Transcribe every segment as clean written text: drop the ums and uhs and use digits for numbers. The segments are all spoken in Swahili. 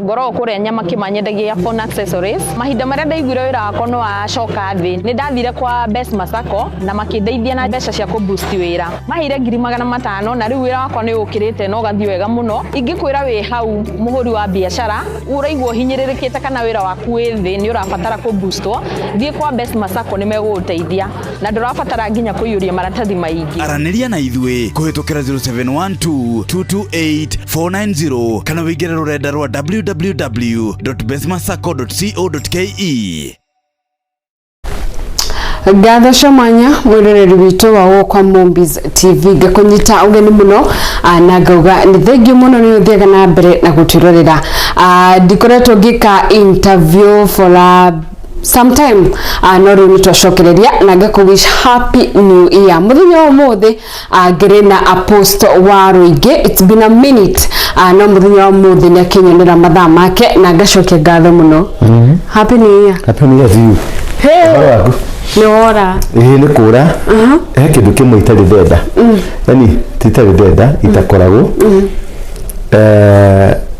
Ngoro kuria nyama kimanyendagia phone accessories mahinda maria ndaiguire wira wakwa no acoka thi ni ndathire kwa Best Masako na makindeithia na mbeca cia ku boost wira mahire 500 na riu wira wakwa ni ukirite no gathi wega muno ingikwira wi hau muhuri wa biashara uraigwo hinyiririkite kana wira waku wi thi ni urabatara ku boostwo thie kwa Best Masako ni meguteithia na ndurabatara nginya kuyuria maratathi maingi araniria na ithwe kuhitukira 0712228490 kana wigire rurenda rwa www.bestmasako.co.ke. Gatho Shamanya mwiroreri witu wa Wokwa Movies TV gakunyita ugeni muno na ngauga ni thengio muno ni uthiaga na mbere na gutirorera ndikoretwo ngika interview for sometime no riu nitwacokereria na ngakuwish happy new year muthenya umuthi ngire na Apostle wa Ruingi. It's been a minute no muthenya umuthi ni akinyonera mathaa make na ngacokia ngatho muno. Happy new year. Happy new year to you. Hey ni ora ni kura kindu kimwe itari ndenda yani titari ndenda itakoragwo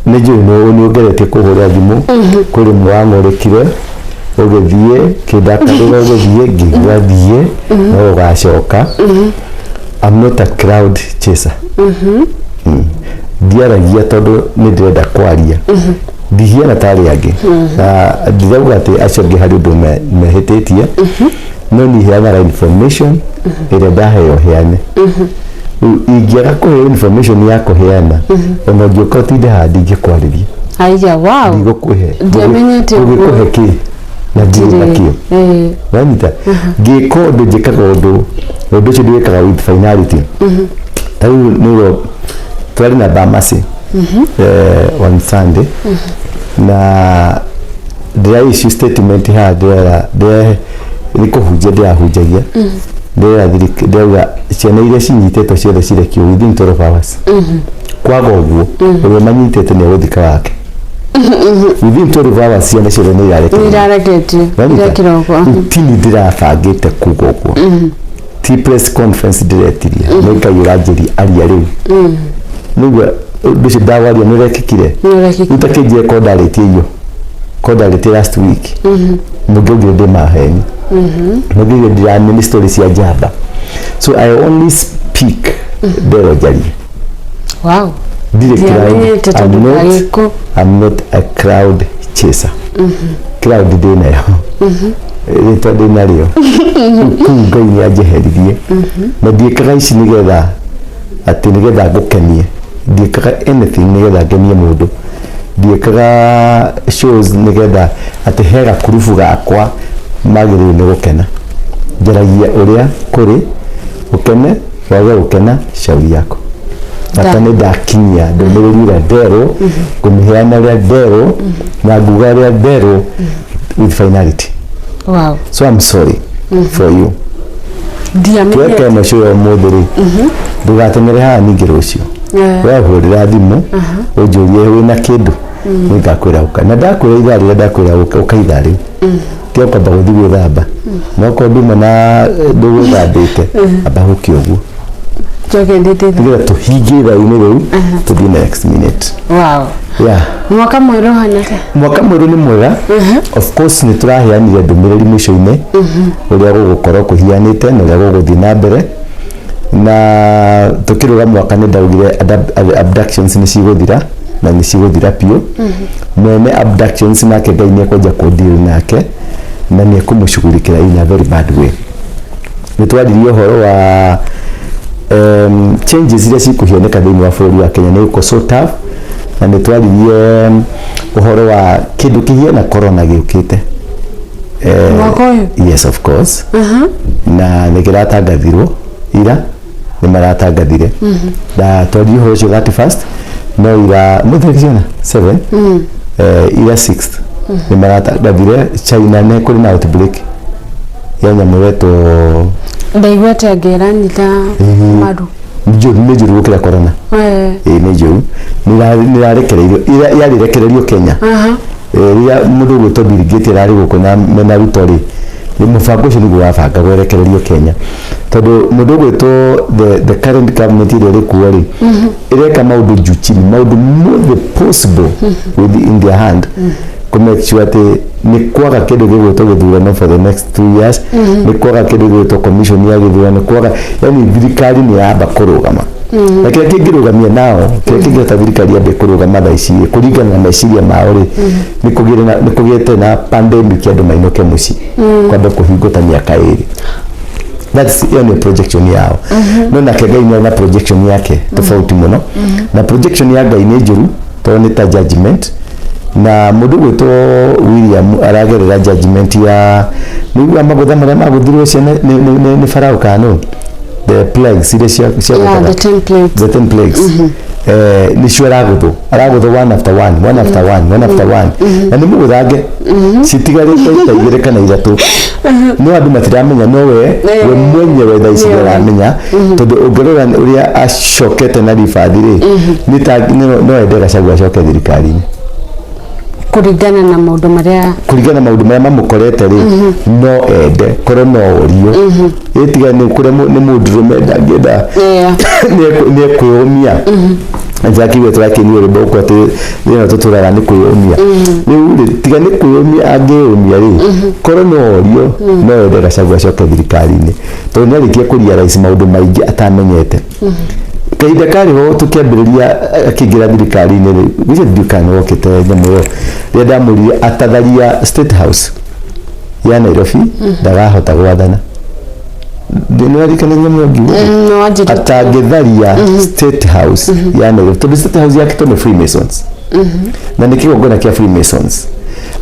ni juno ni ugerete kuhura thimu kuri mwangorekire ugethie kidakarira ugethie ngigwathie no ugacoka. I'm not a crowd chaser. Diaragia tondu ni ndenda kwaria ndihiana tari angi na ndirauga ati aconge hari undu mehititie no ni heana information ire ndaheo heane ingiaga kuheo information ya kuheana ona ngioka tinde handi ngikwariria aiya wow ndigukuhe ndiamenyete ngikuhe ki na ndikio wanyita ngiko undu njikaga undu ucio ndiwikaga with finality tau niyo twari na Bamasi on Sunday na ndira issue statement ndira nikuhunjia ndihunjagia ndira ciana iria cinyitetwo ciothe cirekio within 12 hours kwaga uguo uria manyitete ni guthika wake within 12 hours ciana ciothe ni irareketio kiroko tini ndirabangite kuga uguo ti press conference diretiria nikaira njeri aria riu niguo bishi dawaria nirekikire utakije kodarete iyo kodarete last week mugege de maheni mugege de ministry cia jaba so I only speak derogally. Wow. I'm not a crowd chaser. Crowd dina yo rito dina rio kunga ni ajeherithie na ndiekaga ici nigetha ati nigetha ngukenie ndiekaga anything nigetha ngenie mundu ndiekaga shows nigetha ati hega kurufu gakwa magiri ni gukena njaragia uria kuri ukene wage gukena shauri yako atane dakinya ndomereri ya dero kumiheana ya dero na nguga ya dero with finality. Wow. So I'm sorry for you. Tuweke masho ya moderi ndugatengere haha ningi rucio wahurira thimu ujurie wina kindu ningakwira uka na ndakwira igari ndakwira uka igari tio kwamba guthi gwithamba no ko nduma na nduguthabite abahuki uguo jogendete ngira tuhingira ine riu to the next minute. Wow. Yeah. Mwaka mweru hanake. Mwaka mweru ni mwega. Of course ni turahianire ndumiriri mwisho-ine uria gugukorwo kuhianite na uria guguthi na mbere na tukiruga mwaka ni ndaugire abductions ni ciguthira na ni ciguthira pio mene abductions nake Ngai ni ekwenja ku deal nake na ni ekumushughulikira in a very bad way. Ni twaririe uhoro wa changes iria cikuhioneka thiini wa bũrũri wa Kenya ni uko so tough na ni twaririe uhoro wa kindu kihiana corona giukite yes of course na nikiratangathirwo ira ni maratangathire da twaririe uhoro ucio 31st no ira muthekisiona 7 ira 6th ni maratangathire China ne kuri na outbreak ya nyamu wetu ndaigwete ngeranyita maru njuru gukira corona njuru nirarekereirio yarirekererio Kenya ria mundu gwito birigiti rari gukuna mena rutori ni mubango ucio niguo wabanga gwerekererio Kenya tondu mundu gwito the current government iri kuwa ri ireka maundu juchini maundu mothe possible within their hand to make sure ati ni kwaga kindu gigwitwo githurano for the next 2 years ni kwaga kindu gigwitwo commission ya githurano kwaga yani thirikari ni yamba kurugama na kile kingirugamia nao kile kingireta thirikari yambe kurugama thaa ici kuringana na meciria mao ri ni kugite na pandemic andu mainoke muci kwamba kuhingũta miaka 2 that's the only projection yao no na Ngai na projection yake tofauti muno na projection ya Ngai ni njuru to ni ta judgment na mundu gwitwo William aragerera judgment ya niwa magotha maria maguthirwo cia ni Farao kanu the plagues ile cia the 10 plagues ni cio aragutho one after one na ni muguthange citigarite igire kana ithatu no andu matiramenya no we mwenyewe thaa ici aramenya tondu ungirora uria acokete na ribadi ri no ende Gachagua acoke thirikari-ini kuringana na maundu maria mamukorete ri no ende korwo no urio itiga ni kure ni mundurume ndangenda ni kwiyumia njaki wetu yake ni uri boko ati rina tuturaga ni kwiyumia ni tiga ni kwiyumia angiyumia ri korwo no urio no ende Gachagua acoke thirikari-ini tondu ni arikia kuria rais maundu maingi atamenyete kaida kari ho tukiambiriria akigira thirikari-ini ri gwice ndukana wokite nyamu yo ria ndamurire atatharia State House ya Nairobi ndagahota gwathana ndinarikana nyamu yo ngiuga atangitharia State House ya Nairobi tondu State House yake to Freemasons na nikigongona kia Freemasons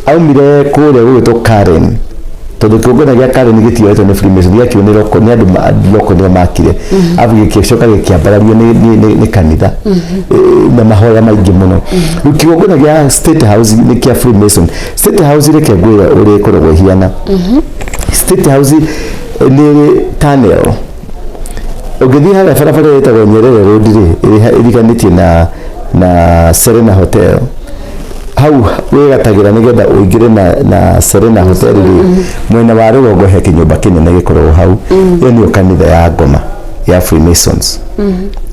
aumire kure gwitwo Karen tondu kigongona gia Karen gitioetwo ni Freemason gia kionero ko ni andu loko ni makire avuge kicoka gikiambarario ni kanitha na mahoya maingi muno kigongona gia State House ni kia Freemason State House ile kegwira uri korogwo hiana State House ni tunnel ugithi hala barabara yetagwo Nyerere Road ri iriganitie na Serena Hotel hau wegatagira nigetha uingire na Serena Hotel mwena wa rugongo he kinyumba kinene gikorwo hau iyo ni kanitha ya Ngoma ya Freemasons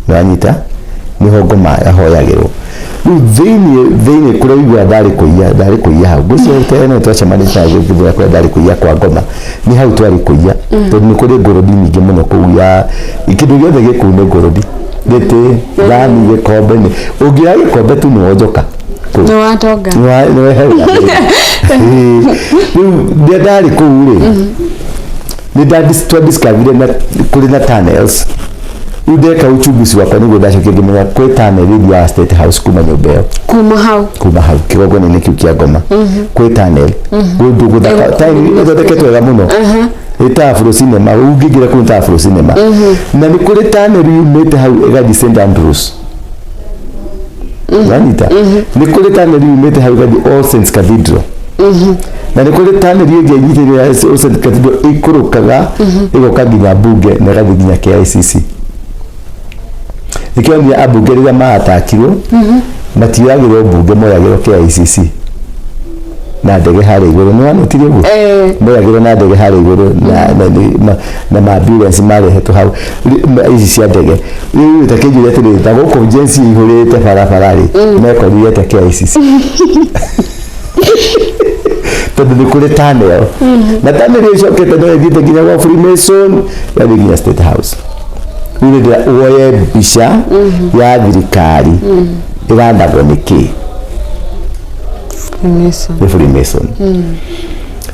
nanyita niho Ngoma yahoyagirwo thini kuraigua ndari kuiya hau gucio tene twacemanĩte githura kwa ndari kuiya kwa Ngoma ni hau twari kuiya tondu ni kuri ngorodi nyingi muno kuya ikindu giothe gikuune ngorodi giti thani gikombe ni ungira gikombe tu ni wonjoka no watonga no hela ni ndari kuure ni discovery na kuri na tunnels udeka uchunguzi wakwa niguo ndacokia ngimenya kwi tunnel ya State House kuma nyumba ĩyo kuma hau kigongona ni kiu kia Ngoma kwi tunnel gundu guthaka time ithondeketwo wega muno ita Afro Cinema ungigira kuri Afro Cinema na ni kuri tunnel yumite hau igathi St Andrews Vanita ni kuri tunnel yumite hau igathi All Saints Cathedral na ni kuri tunnel yigithire ya All Saints Cathedral ikurukaga igoka nginya bunge na igathi nginya KICC ikiwa abunge rĩrĩa mahatakirwo matiagĩrwo bunge moyagĩrwo KICC na ndege harĩa igũrũ nĩ wanotire ũguo moyagĩrwo na ndege harĩa igũrũ na maambulance marehetwo hau ici cia ndege rĩu takĩnjũria atĩrĩrĩ ta gũkũ jensi ihũrĩte barabara rĩ mekorire ta KICC tondu ni kuri tunnel na tunnel icokete no ĩthiĩte nginya gwa Freemason yathi nginya State House nĩndĩra woye mbica ya thirikari ĩrandagwo nĩkĩ ni Freemason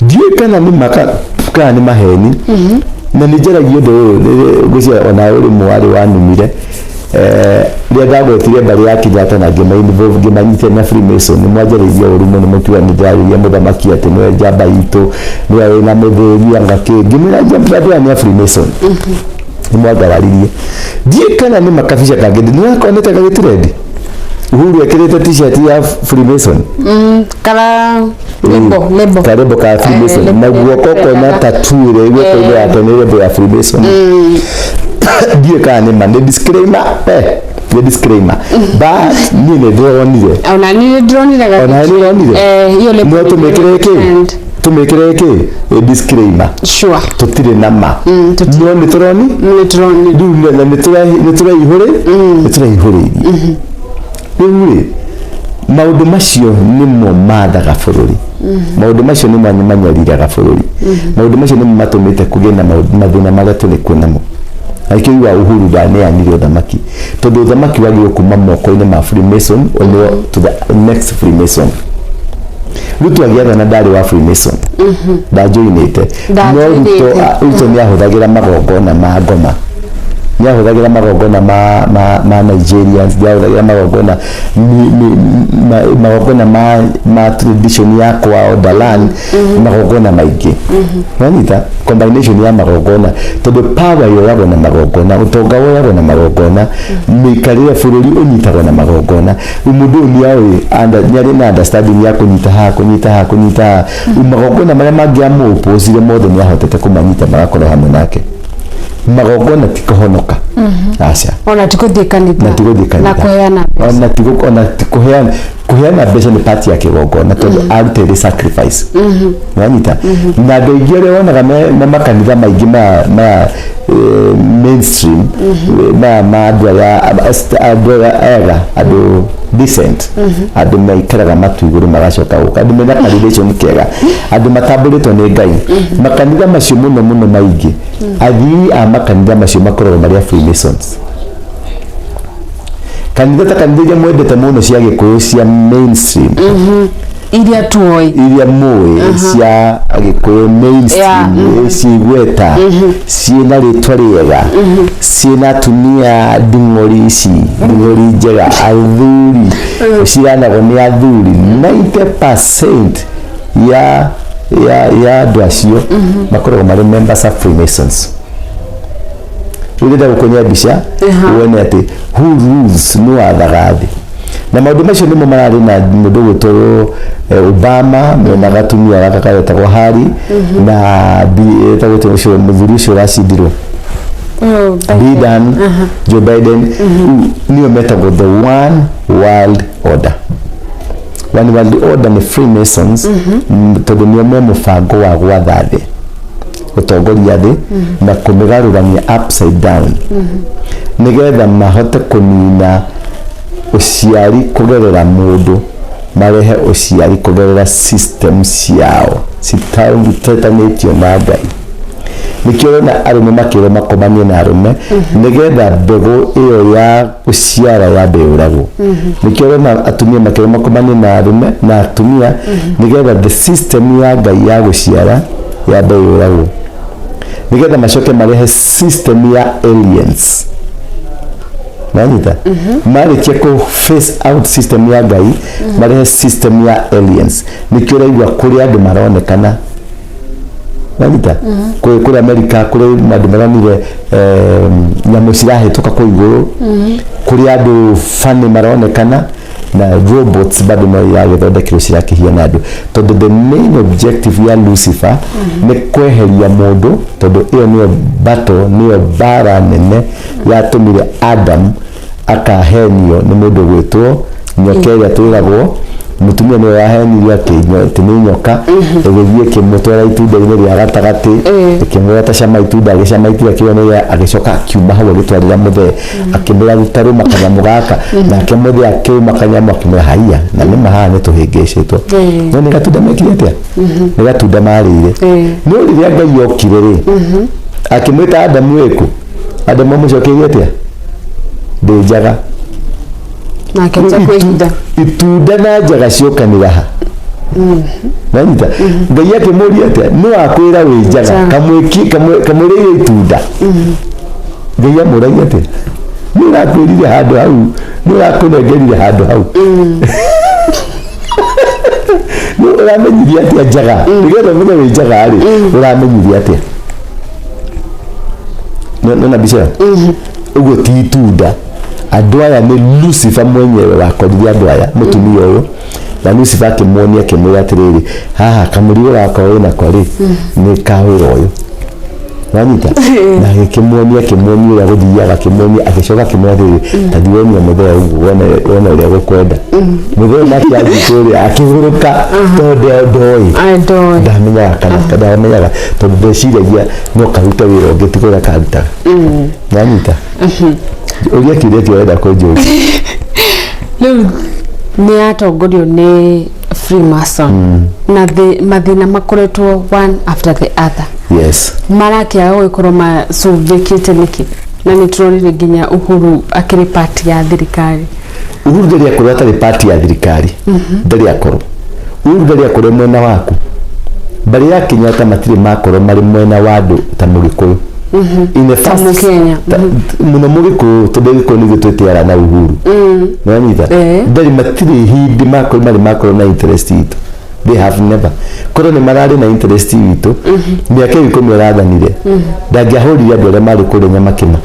ndiũĩ kana nĩ maka kana nĩ maheni na nĩ njaragia ũndũ ũyũ ngwĩciria ona ũrĩ mwarĩ wanumire rĩrĩa ndagwetire mbarĩ ya Kenyatta na ngĩmanyitĩra na Freemason nĩ mwanjarĩirie ũru mũno mũkiuga nĩ ndarĩria mũthamaki atĩ nĩwe njamba itũ nĩwe wĩna mũthũri angakĩ ngĩmwĩra njamba nĩ Freemason ni mwagararirie ndiĩ kana nĩ makabica kangĩ nĩ wakonete gagĩturendi Uhuru ekĩrĩte t-shirt ya Freemason kala lebo ka Freemason na guoko kona tattoo ĩrĩa guoko yake nĩ lebo ya Freemason ndiĩ kana nĩ ma nĩ disclaimer the disclaimer but niĩ nĩ ndĩronire ona niĩ ndĩronire hiyo lebo no tumekire kĩu tumekire ki disclaimer sure tutire nama no nituroni ndu na nitura ihuri rĩu maũndũ macio nĩmo mathaga bũrũri maũndũ macio nĩmo manyariraga bũrũri maũndũ macio nĩmo matũmĩte kũgĩe na mathĩna marĩa tũrĩ kuo namo aikĩi wa Uhuru ndaneanire ũthamaki tondũ ũthamaki wagĩrĩirwo kuma moko-inĩ ma Freemason to the next Freemason rĩu twagĩathana ndarĩ wa Freemason ndajoinĩte no Ruto nĩahũthagĩra magongona ma ngoma nĩahũthagĩra magongona ma Nigerians nĩahũthagĩra magongona ma tradition ya kwao Dalan magongona maingĩ wanita combination ya magongona tondũ power yoyagwo na magongona ũtonga woyagwo na magongona mĩikarĩre bũrũri ũnyitagwo na magongona mũndũ nĩarĩ na understanding ya kũnyita magongona marĩa mangĩamũpũcire mothe nĩahotete kũmanyita magakorwo hamwe nake magongona tikuhonoka acha ona tikuthii kanitha na kuheana kuheana mbeca ni part ya kigongona tondu arutire sacrifice wanyita na ndeithia wonaga na makanitha maingi ma mainstream ma andũ decent andũ maikaraga matu igũrũ magacoka gũka andũ mena relation kega andũ matambũrĩtwo nĩ Ngai makanitha macio mũno maingĩ athii a makanitha macio makoragwo marĩ Freemasons kanitha ta kanitha iria mwendete mũno cia Gĩkũyũ cia mainstream iria moe cia Gĩkũyũ mainstream cigweta ciĩna rĩtwa rĩega ciĩna atumia nding'ori njega athuri ciranagwo nĩ athuri 90% ya andũ acio makoragwo marĩ members of Freemasons rĩrĩa gũkonya mbica wone atĩ who rules no athaga thĩ na maũndũ macio nĩmo mararĩ na mũndũ gwĩtwo Obama mena gatumia gaka getagwo Harry na etagwo ũcio mũthuri ũcio wacindirwo Biden Joe Biden nĩo metagwo the one world order one world order ni Freemasons tondũ nĩo me mũbango wa gwatha thĩ ũtongoria thĩ na kũmĩgarũrania upside down nĩgetha mahote kũnina ũciari kũgerera mũndũ marehe ũciari kũgerera system ciao citaũtetanĩtio na Ngai nĩkĩo na arũme makĩrwo makomanie na arũme nĩgetha mbegũ ĩyo ya ũciara yambe yũragwo nĩkĩo na atumia makĩrwo makomanie na arũme na atumia nĩgetha the system ya Ngai ya gũciara yambe yũragwo nĩgetha macoke marehe system ya aliens nanyita marĩkia kũ face out system ya Ngai marehe system ya aliens nĩkĩo raigua kũrĩ andũ maronekana nanyita kũrĩ America kũrĩ andũ maronire nyamũ cirahĩtũka kwa igũrũ kũrĩ andũ fani maronekana na robots bado no iragĩthondekirwo cirakĩhiana andũ tondũ the main objective ya Lucifer nĩ kweheria mũndũ tondũ ĩyo nĩyo battle nĩyo bara nene yatũmire Adam akahenio nĩ mũndũ gwĩtwo nyoka ĩrĩa twĩragwo mutumia nĩwe wahenirio atĩ nĩ nyoka ĩgĩthiĩ kĩmũtwara itunda-inĩ rĩa gatagatĩ ĩkĩmwĩra ta cama itunda agĩcama itunda kĩonire agĩcoka akiuma hau agĩtwarĩra mũthee akĩmwĩra rutarũma kanyamũ gaka nake mũthee akĩuma kanyamũ akĩmwĩra haiya na nĩma haha nĩtũhĩngĩcĩtwo no nĩ gatunda mekire atĩa nĩ gatunda marĩire no rĩrĩa Ngai okire rĩ akĩmwĩta Adamu wĩkũ Adamu amũcokeirie atĩa ndĩ njaga nake kwĩhinda itunda na njaga ciokanĩra ha nanyita Ngai akĩmũria atĩa nĩ wakwĩra wĩ njaga kamwĩrĩire itunda Ngai amũragia atĩa nĩ ũrakwĩrire handũ hau nĩ ũrakũnengerire handũ hau nĩ ũramenyirie atĩa njaga nĩgetha ũmenye wĩ njaga rĩ ũramenyirie atĩa nona mbica ũguo ti itunda andũ aya nĩ Lucifer mwenyewe wakorire andũ aya mũtumia ũyũ na Lucifer akĩmuonia akĩmwĩra atĩrĩrĩ haha kamũrigo gakwa wĩna kwa rĩ nĩ ka wĩra ũyũ wanyita na gikimwonia uria guthiaga kimwonia agicoka kimwonia tathioni muthea uguo wona uria gukwenda muthea nake agitori akihuruka ndoi ndamenyaga kana tondu ndeciragia no karuta wira ungi tigura karuta wanyita uria kiuria kirenda kunjuria riu ni atongorio ni Freemason na mathina makoretwo one after the other. Yes. Marakia gukorwo macuvĩkĩte nĩkĩ na nĩ tũronire nginya Uhuru akĩrĩ party ya thirikari. Uhuru ndari akorwo atarĩ party ya thirikari ndari akorwo Uhuru ndari akorwo mwena waku bari ya Kenyatta matirĩ makorwo marĩ mwena wa andũ ta Mũgĩkũyũ in the first Kenya muno Mũgĩkũyũ tondu Gĩkũyũ nĩ gĩtwĩtĩara na Uhuru nĩwanyita ndari matirĩ hindi makorwo na interest itu. They have never korone marari na interest witu miaka 10 rathanire ndangĩahũrire andũ arĩa marĩ kũrĩ Nyamakima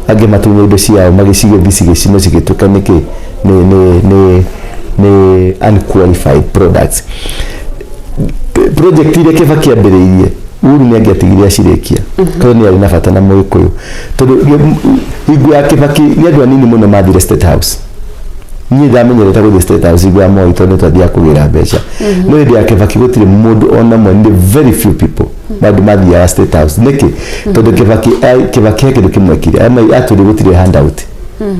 angĩ matunya indo ciao magĩcigĩcino cigĩtuka nĩkĩ ni unqualified products. Project ile Kibaki ambĩrĩirie Uhuru nĩ angĩatigire acirĩkia tondũ nĩ arĩ na bata na Mũgĩkũyũ tondũ hingo ya Kibaki nĩ andũ anini mũno mathire State House. Ni ndamenyereta gũthiĩ State House igwa Moi tondũ twathiaga kũgĩra mbeca no hĩndĩ ya Kibaki gũtirĩ mũndũ ona mwe very few people bado mathiaga State House nĩkĩ tondũ Kibaki kĩndũ kĩmwe kire atũrĩ gũtirĩ handout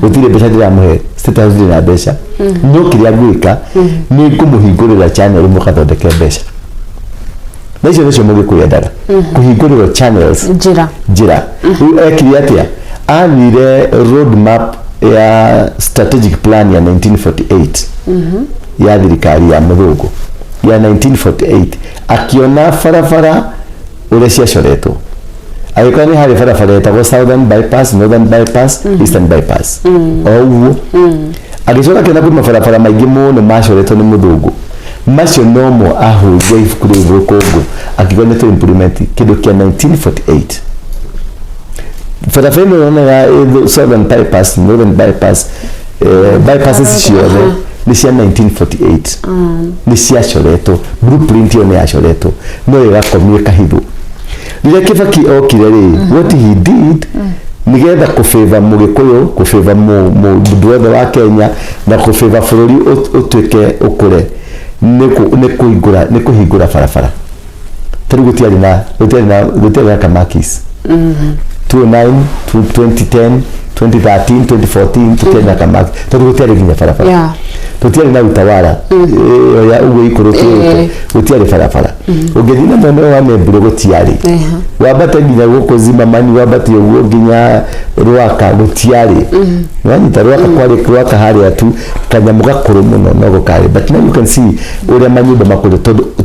gũtirĩ mbeca ndĩramũhe State House ndĩrĩ na mbeca no kĩrĩa gwĩka nĩ kũmũhingũrĩra channel mũgathondeke mbeca na icio nĩcio Mũgĩkũyendaga kũhingũrĩrwo channels njĩra ekire atĩa athire road map ya strategic plan ya 1948 ya thirikari ya Mũthũngũ ya 1948 akiona barabara uria ciacoretwo agĩkorwo nĩ harĩ barabara yetagwo Southern Bypass, Northern Bypass, Eastern Bypass oguo agĩcoka kĩona kwĩ mabarabara maingĩ mũno macoretwo nĩ Mũthũngũ macio nomo ahũria ibuku rĩu rũkũngũ akĩgona to implement kĩndũ kĩa 1948 barabara ĩno ya Southern Bypass, Northern Bypass bypasses ciothe nĩ cia 1948 nĩ ciacoretwo blueprint yo nĩ yacoretwo no ĩgakomio kahitho rĩrĩa Kibaki okire rĩ what he did nigetha kũfavor Mũgĩkũyũ kũfavor mũndũ wothe wa Kenya na kũfavor bũrũri ũtuĩke ũkũre nĩ kũhingũra barabara tarĩ gũtiarĩ na Kamakis 2009 2010 2013 2014 tutenda Kamaki tutiari nginya barabara tutiari na utawala ya ugo ikorote tutiari barabara ugethina mwene wa Memburo gutiari wabata nginya guko zima mani wabata ugo nginya Rwaka gutiari wanyita Rwaka hari atu kanyamuga kuru muno no gukari but now you can see uri manyumba makuru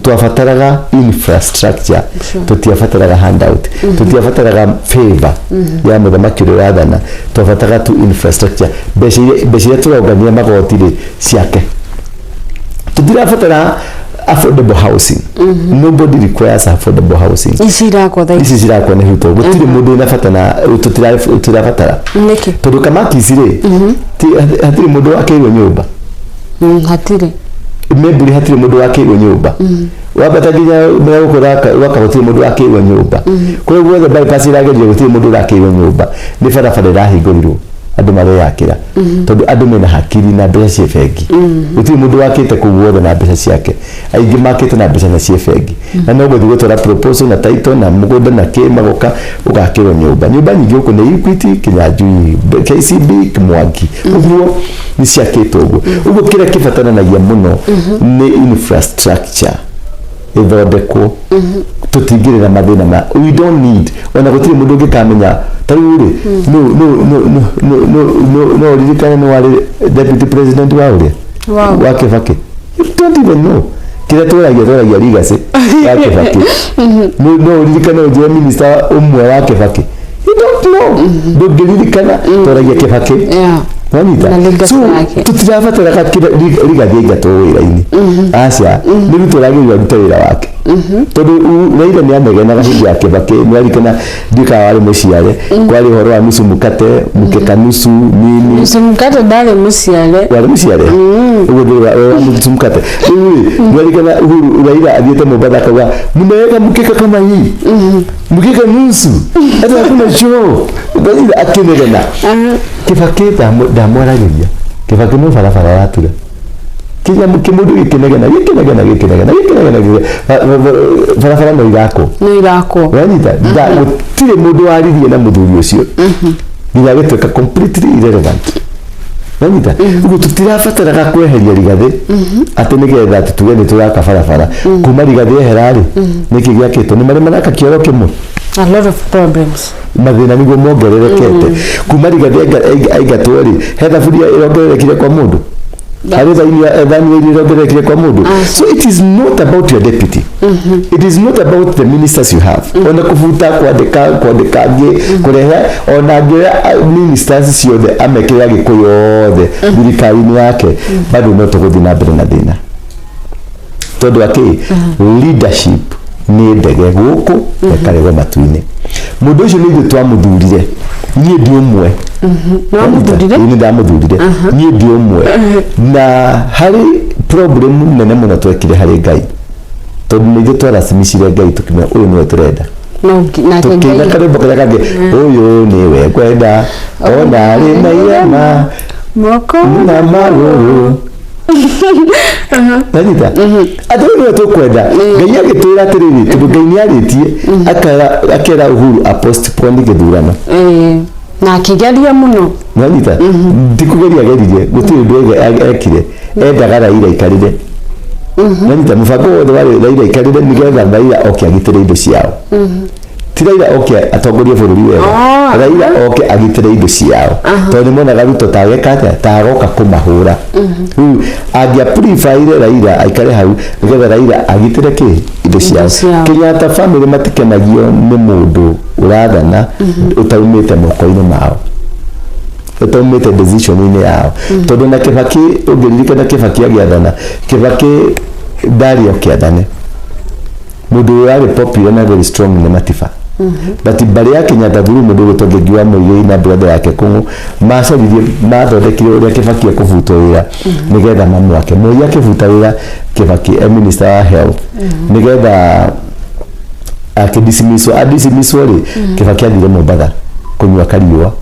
twafataraga infrastructure tutiafataraga handout tutiafataraga favor ya muthamaki urathana twafataraga tu infrastructure beshire turogania magotire ciake tutirafatara affordable housing nobody requires affordable housing isi zirakwa ne huto gutire mundu na fatana tutirafatara niki tondu Kamaki zire hatire mundu wakeirwo nyumba hatire Memburi hatire mundu wakeirwo nyumba wabata nginya waka gutire mundu wakeirwo nyumba kwa hivyo the bypass irageria gutire mundu wakeirwo nyumba ni barabara irahingũrirwo andu mareyakira tondu andu mena hakiri na mbeca cia bengi gutire mundu wakite kuguothe na mbeca ciake aingi makite na mbeca cia bengi na no guthi gutwara proposal na title na mugunda na magoka ugakirwo nyumba nyingi uko ni Equity Kinyanjui KCB Mwangi uguo ni ciakitwo uguo kira kibataranagia muno ni infrastructure ithondekwo tutingirira mathina ma we don't need ona gutire mundu ungikamenya taruri no ririkane no wale deputy president wa ule wa Kibaki you don't even know kira toragia ligase ya Kibaki no ririkane uje minister umwe wa Kibaki you don't know ndungirikana toragia Kibaki wanita so tutirafatara kakira ligathia gato wira-ini acia ni tuturagiria ruta wira wake tondu Raila ni amegenaga hindi ya Kibaki ni arikana ndika wari muciare kwari horo wa nusu mukate mukeka nusu nini nusu mukate ndari muciare wari muciare uguthira wa nusu mukate ni arikana Raila athiete Mombasa akawa mumeweka mukeka kama hii mukeka nusu hata hakuna choo Raila akinegena Kibaki ndamwaragiria Kibaki no barabara yatura kinya mukimudu gikinegena barabara no irako wanyita da gutire mundu waririe na muthuri ucio nginya gituika completely irrelevant wanyita ugu tutirabataraga kweheria Rigathi ati nigetha tutuge ni turaka barabara kuma Rigathi eherari niki giakitwo ni mari maraka kioro kimwe a lot of problems mathina niguo mongererekete kuma Rigathi aingatwo ri hetha buria irongererekire kwa mundu so it is not about your deputy it is not about the ministers you have ona kufuta kwandika ngi kurehe ona ngira ministers ciothe amekira gikuyu yothe thirikari-ini yake bado no tuguthi na mbere na thina tondu ati leadership ni ndege guku ekaregwo matu-ini mundu ucio ni ithuĩ twamuthurire niĩ ndi ũmwe ni ndamuthurire niĩ ndi ũmwe na harĩ problem nene mũno twekire harĩ Ngai tondu nĩ ithuĩ twaracimicire Ngai tukimenya ũyũ nĩwe tũrenda tukiuga karĩmbo karĩa kangĩ ũyũ nĩwe ngwenda ona arĩ na irema moko na magũrũ Nanyita ati nĩwe tũkwenda Ngai agĩtwĩra atĩrĩrĩ tondũ Ngai nĩarĩtie akera Uhuru apostpone gĩthurano na akigeria muno Nanyita ndikugeria geririe gũtirĩ ũndũ ekire endaga Raila aikarire Nanyita mũbango wothe wa Raila aikarire nĩgetha Raila oke agitĩre indo ciao ti Raila oke atongorie bũrũri wega Raila oke agitĩre indo ciao tondũ nĩmonaga Ruto tagoka kũmahũra angĩaprivaire Raila aikare hau nĩgetha Raila agitĩre indo ciao Kenyatta family matikenagio nĩ mũndũ ũrathana utaumĩte moko-inĩ mao utaumĩte decision-inĩ yao tondũ na Kibaki ũngĩririkana Kibaki agĩathana Kibaki ndarĩ okĩathane mũndũ ũrarĩ popular na very strong nĩ Matiba but mbari ya Kenyatta thuru mundu gutongegwa Muigai na brother yake Kung'u macaririe mathondekire uria Kibaki ekuvutwo wira nigetha mamu wake Muigai akivuta wira Kibaki minister wa health nigetha akidisimiswa ri Kibaki athire Mombasa kunywa kariua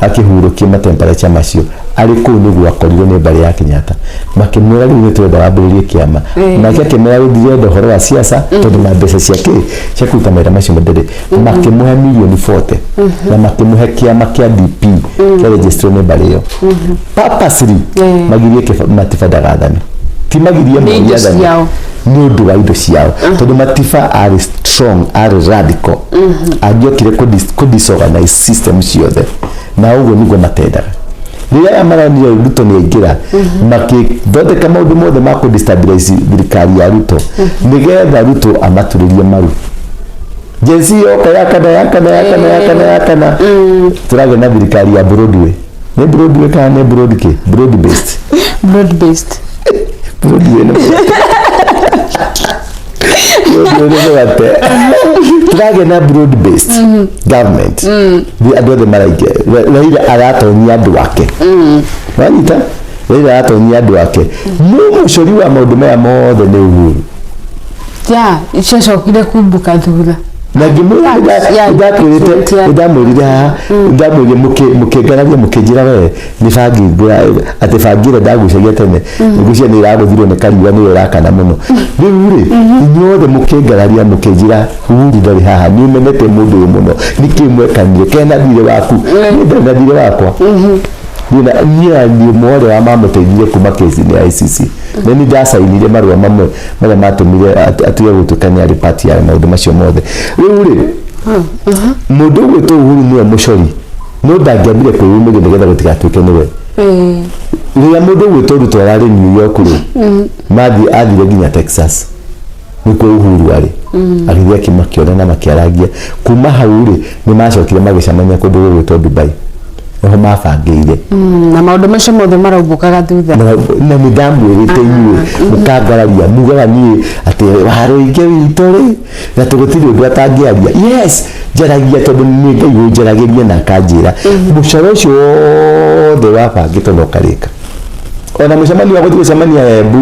akihurukia matemperature macio ari kuu niguo akorirwo ni mbari ya Kenyatta makimwira riu nitwenda wambiririe kiama nake akimwira ndirenda uhoro wa siasa tondu na mbeca ciake cia kuruta mawira macio ndiri makimũhe milioni 40 na makimũhe kiama kia DP kia registro ni mbari iyo purposely magirie Matiba ndagathane ti magirie Muigai ni undu wa indo ciao tondu Matiba are strong are radical agiokire kudisorganize system ciothe na uguo niguo matendaga rĩrĩa amaranire Ruto nĩ aingĩra makĩthondeka maũndũ mothe ma kũdestabilize thirikari ya Ruto nĩgetha Ruto amaturĩrie maru jensi yoka yakana tũragĩa na thirikari ya Broadway nĩ Broadway kana nĩ broad based Broadway tũragĩa na broad based government andũ othe maraingĩ Raila aratonyia andũ ake wanyita Raila aratonyia andũ ake mũcori wa maũndũ maya mothe nĩ Uhuru icocokire kumbuka thura na ngimwĩra ndamwĩrire haha ndamwĩrire mũkĩngaragia mũkĩnjĩra we nĩ bangi atĩ bangi ĩrĩa ndagucagia tene ngucia nĩ ĩragũthirwo nĩ kariua nĩyo ĩrakana mũno rĩu rĩ inyuothe mũkĩngararia mũkĩnjĩra Uhuru ndarĩ haha nĩ ũmenete mũndũ ũyũ mũno nĩkĩ mwekanire kena thirĩ waku nĩ ndarĩ na thirĩ wakwa niĩ mwarĩ wa mamũteithirie kuma kesi-inĩ ya ICC na nĩ ndacainire marũa mamwe marĩa matũmire atige gũtuĩka nĩ arĩ part ya maũndũ macio mothe rĩu rĩ mũndũ ũgwĩtwo Uhuru nĩwe mũcori no ndangĩambire kwĩyumĩria nĩgetha gũtigatuĩke nĩwe rĩrĩa mũndũ ũgwĩtwo Ruto ararĩ New York rĩ athire nginya Texas nĩkuo Uhuru arĩ agĩthiĩ akĩmakĩona na makĩaragia kuma hau rĩ nĩ macokire magĩcemania kũndũ gũgwĩtwo Dubai ho mabangĩire na maũndũ macio mothe maraumbukaga thutha na nĩndamwĩrĩte inyuĩ mũkangararia mugaga niĩ atĩ warũinge witũ rĩ na tũgũtirĩ ũndũ atangĩaria yes njaragia tondũ nĩ Ngai ũnjaragĩria na akanjĩra mũcara ũcio wothe wabangĩtwo no karĩka ona mũcemanio wa gũthiĩ gũcemania Embu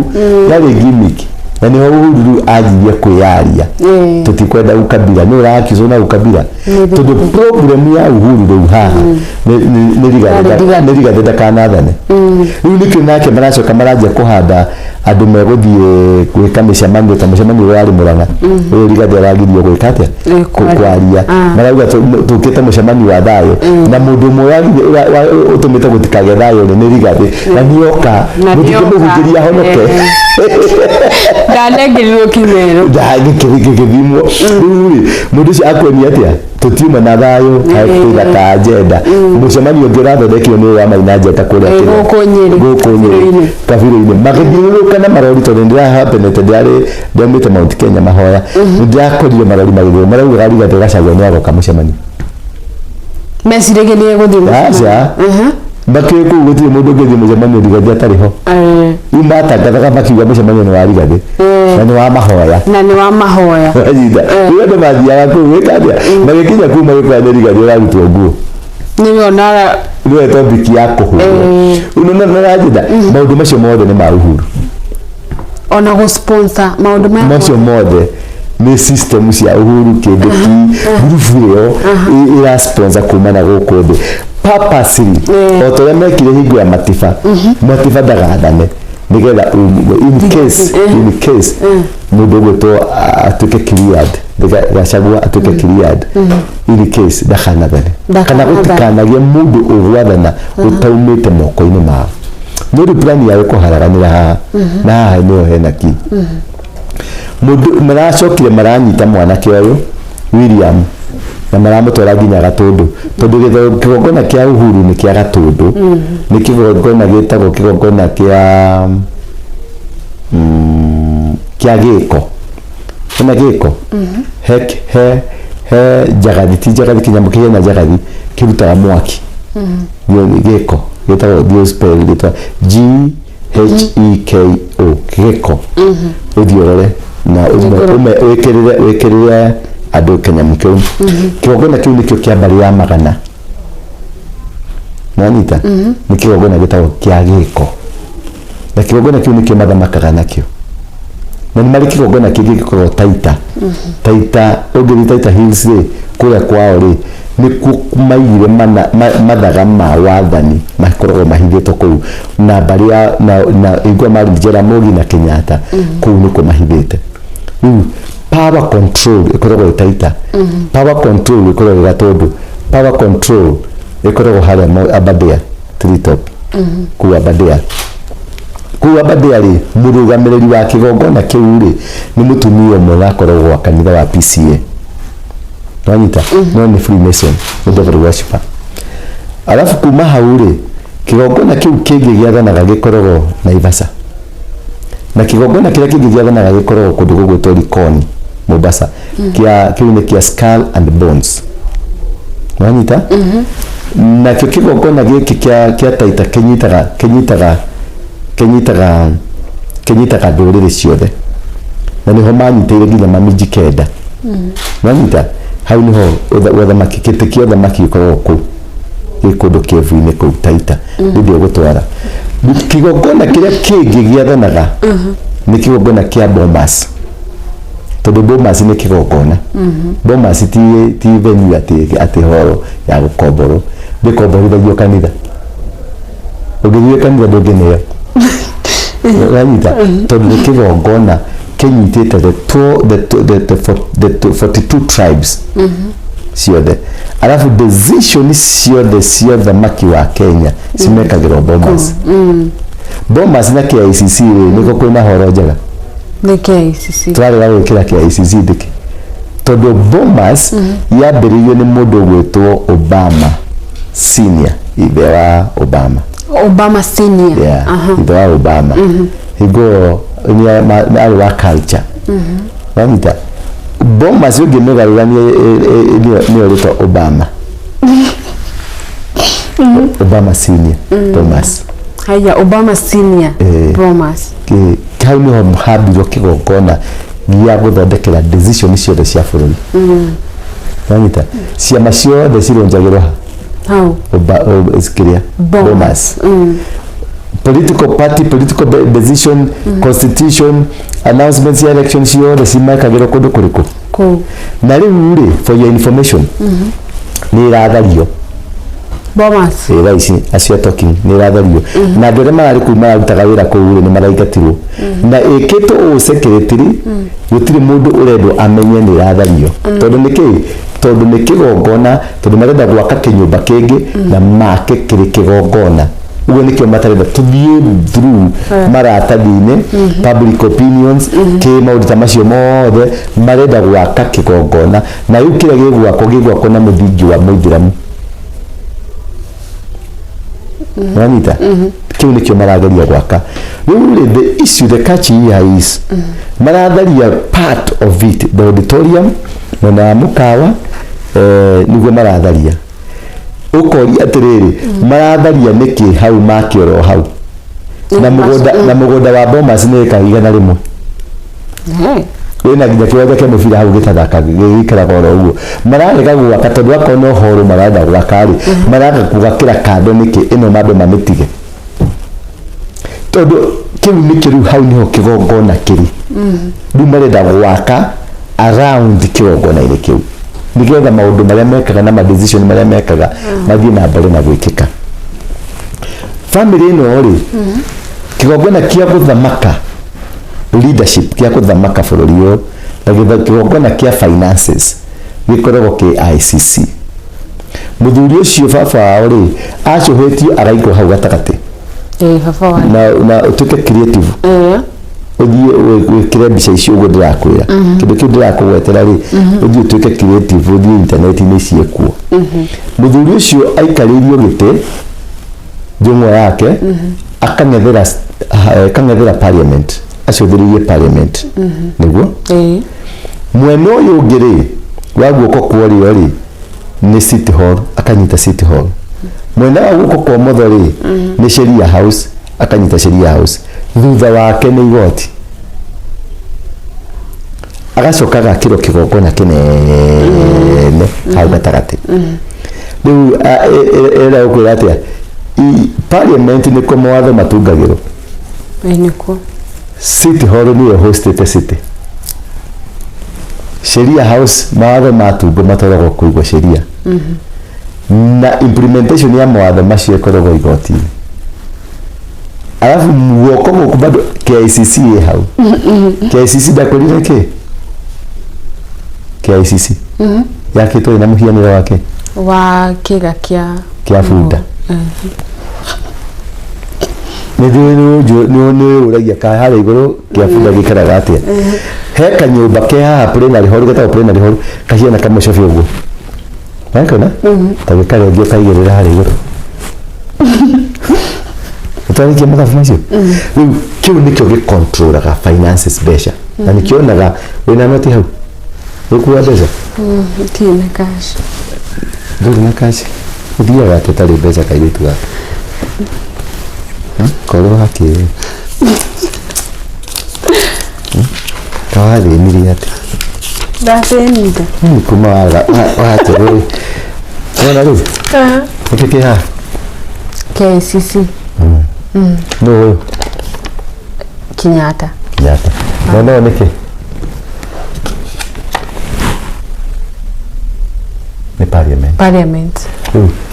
yarĩ gimmick na niho Uhuru ajirie kwĩyaria tutikwenda ukabira no rakizo na ukabira tondu problem ya Uhuru rĩu haha nĩ rigathĩ kanathane rĩu nĩkĩo nake maracoka maranjia kũhanda andũ megũthiĩ gwĩka mĩcemanio ta mũcemanio warĩ Mũrang'a ũyũ rigathĩ aragirio gwĩka atĩa kwaria marauga tũkĩte mũcemanio wa thayũ na mũndũ ũmwe ũtũmĩte gũtikagĩa thayũ nĩ rigathĩ na nĩoka mũtikĩmũhunjĩria honoke ndanengerirwo Kimero ndagĩkĩthimwo rĩu mũndũ ũcio akwenia atĩa tutiuma na thayũ hakuga ta agenda mũcemanio ũngĩ ũrathondekirwo nĩ wa Maina Njata kũrĩa gũkũ Nyĩrĩ kabiro-inĩ magĩthiũrũrũka na marori tondũ ndĩrahapenete ndĩamĩte Mount Kenya mahoya nĩndĩrakorire marori magĩthiĩ marauga Rigathĩ Gachagua nĩ agoka mũcemanio mecirĩgie nĩ egũthiĩ aca bakĩrĩ kũu gũtirĩ mũndũ ũngĩthiĩ mũcemanio Rigathĩ atarĩ ho rĩu matangathaga makiuga mũcemanio nĩ wa Rigathĩ na nĩ wa mahoya wanyita rĩu andũ mathiaga kũu gwĩka atĩa magĩkinya kũu magĩkora nĩ Rigathĩ ũrarutwo nguo nĩwona nĩwe topic ya kũhũrwo unaona narajida maũndũ macio mothe nĩ ma Uhuru ona gũsponsor maũndũ macio mothe nĩ system cia Uhuru kĩndĩki group ĩyo ĩra sponsor kumana gũkũ thĩ purposely o torĩa mekire hingo ya Matiba ndagathane nigetha in case mũndũ ũgwĩtwo atuĩke cleared Gachagua atuĩke cleared in case ndakanathane kana gũtikanagie mũndũ ũgwathana ũtaumĩte moko-inĩ mao nĩ plan ya kũharaganĩra haha na haha nĩho hena ki mũndũ maracokire maranyita mwanake ũyũ William na maramũtwara nginya Gatũndũ tondũ kĩgongona kĩa Uhuru nĩ kĩa Gatũndũ nĩ kĩgongona gĩtagwo kĩgongona kĩa gĩko na gĩko he njagathi kinyamũ kĩhena njagathi kĩrutaga mwaki gĩko gĩtagwo diospel gĩtagwo GHEKO gĩko ũthiorore na wĩkĩrĩre andũ kanyamũ kĩu kĩgongona kĩu nĩkĩo kĩa mbarĩ ya Magana nanita nĩ kĩgongona gĩtagwo kĩa gĩko na kĩgongona kĩu nĩkĩo mathamakaga nakĩo na nĩ marĩ kĩgongona kĩngĩ gĩkoragwo Taita ũngĩthiĩ Taita Hills rĩ kũrĩa kwao rĩ nĩkuo maigire mathaga ma wathani makoragwo mahithĩtwo kũu na mbarĩ na igua marĩ Jaramogi na Kenyatta kũu nĩkuo mahithĩte rĩu power control ikoragwo Taita power control ikoragwo Gatũndũ power control ikoragwo harĩa Aberdare Treetop kũu Aberdare rĩ mũrũgamĩrĩri wa kĩgongona kĩu rĩ nĩ mũtumia ũmwe wakoragwo wa kanitha wa PCA wanyita no nĩ Freemason nĩ devil worshipper alafu kuma hau rĩ kĩgongona kĩu kĩngĩ gĩathanaga gĩkoragwo Naivasha na kĩgongona kĩrĩa kĩngĩ gĩathanaga gĩkoragwo kũndũ gũgwĩtwo Likoni Mombasa kĩu nĩ kĩa Skull and Bones wanyita na kĩgongona gĩkĩ kĩa Taita kĩnyitaga ndũrĩrĩ ciothe na nĩho manyitĩire nginya mamiji kenda wanyita hau nĩho ũthamaki kĩtĩ kĩa ũthamaki gĩkoragwo kũu gĩkũndũ kĩevu-inĩ kũu Taita nĩndĩ ũgũtwara kĩgongona kĩrĩa kĩngĩ gĩathanaga nĩ kĩgongona kĩa Bomas tondũ Bomas nĩ kĩgongona Bomas ti venue atĩ horo ya gũkomborwo ndĩkomborithagio kanitha ũngĩthiĩ kanitha ndũngĩneo wanyita tondũ nĩ kĩgongona kĩnyitĩte the 42 tribes ciothe alafu decision ciothe cia ũthamaki wa Kenya cimekagĩrwo Bomas Bomas na KICC nĩko kwĩna horo njega nĩ KICC twarĩra gwĩkĩra KICC ndĩkĩ tondũ Bomas yambĩrĩirio nĩ mũndũ ũgwĩtwo Obama senior ithe wa Obama senior ithe wa Obama hingo arĩ wa culture wanyita Bomas ũngĩ mũgarũrania nĩyo rĩtwa Obama Obama senior Bomas. Haya, Obama senior Bomas. Hau niho hambirwo kigongona gĩa gũthondekera decision ciothe cia bũrũri. Nanyita ciama ciothe cironjagĩrwo hau iskiria Bomas. Political party, political decision, constitution, announcements ya election ciothe cimakagĩrwo kũndũ kũrĩkũ. Na rĩu rĩ, for your information, nĩ irathario Bomas. Raici acio talking nĩ irathario. Na andũ arĩa mararĩ kũu mararutaga wĩra kũu rĩ nĩ maraingatirwo. Na ĩkĩtwo secretary gũtirĩ mũndũ ũrendwo amenye nĩ irathario. Tondũ nĩkĩ? Tondũ nĩ kĩgongona, tondũ marenda gwaka kĩnyũmba kĩngĩ na make kĩrĩ kĩgongona. Ugo nikio matarenda tuthiĩ through maratathi-inĩ public opinions kĩ maũndũ ta macio mothe marenda gwaka kĩgongona na rĩu kĩrĩa gĩgwakwo na mũthingi wa Mũithĩramu. Wanita kĩu nĩkĩo marageria gwaka. Rĩu the issue, the catch here is maratharia part of it, the auditorium na mũkawa nĩguo maratharia. Ukori atiriri maratharia niki hau makioro hau na mugoda wa Bomas ni kaigana rimwe wena nginya kiwanja kia mubira hau gitathaka gikira goro uguo mararega gwaka tondu akono horo marada gwakari maraga kugakira kando niki ino mambe mamitige tondu kiu niki riu hau niho kigongona kiri riu marenda gwaka around kigongona ile kiu nigetha maundu maria mekaga na decision maria mekaga mathie na mbere na gwikika. Family ino ri kigongona kia guthamaka leadership kia guthamaka bururi uyu na kigongona kia finances gikoragwo ki ICC. Muthuri ucio baba wao ri acohetio araiko hau gatagati baba na utuke creative uthie wikire mbica icio uguo ndirakwira kindu kiu ndirakugwetera ri uthie utuke creative uthie internet-inĩ ciekuo. Muthuri ucio aikaririo giti njung'wa yake akang'ethera parliament acũthĩrĩirie parliament nĩguo mwena ũyũ ũngĩ rĩ wa guoko kwa ũrĩo rĩ nĩ City Hall, akanyita City Hall. Mwena wa guoko kwa ũmotho rĩ nĩ Sheria House, akanyita Sheria House. Thutha wake nĩ igoti, agacoka agakĩrwo kĩgongona kĩnene hau gatagati. Rĩu era ũkwĩra atĩa parliament nĩkuo mawatho matungagĩrwo, nĩkuo City Hall nĩyo hostete city. Sheria House mawatho matungo matwaragwo kũigwo sheria na implementation ya mawatho macio ĩkoragwo igoti-inĩ. Alafu guoko gũkũ bado KICC ĩ hau. KICC ndakwĩrire kĩ? KICC yakĩtwo ĩna mũhianĩre wake wa kĩga kĩa bunda. Nĩ ũragia ka harĩa igũrũ kĩa bunda gĩikaraga atĩa. He kanyũmba ke haha plenary hall, getagwo plenary hall, kahiana kamũcobi ũguo. Wakona? Ta gĩkarengio kaigĩrĩra harĩa igũrũ. Utarikia mathabu macio. Rĩu kĩu nĩkĩo gĩcontrolaga finances mbeca. Na nĩkĩonaga wĩna noti hau ũkuua mbeca tina cash ndũrĩ na cash ũthiaga tũtarĩ mbeca kairĩtu gaka korwo hakĩ kawathĩnirie atĩ ndathĩnire kuma wate rũĩ wona rĩu nĩkĩ kĩ haha KICC nũ ũyũ Kenyatta nona ũyũ nĩkĩ nĩ parliament.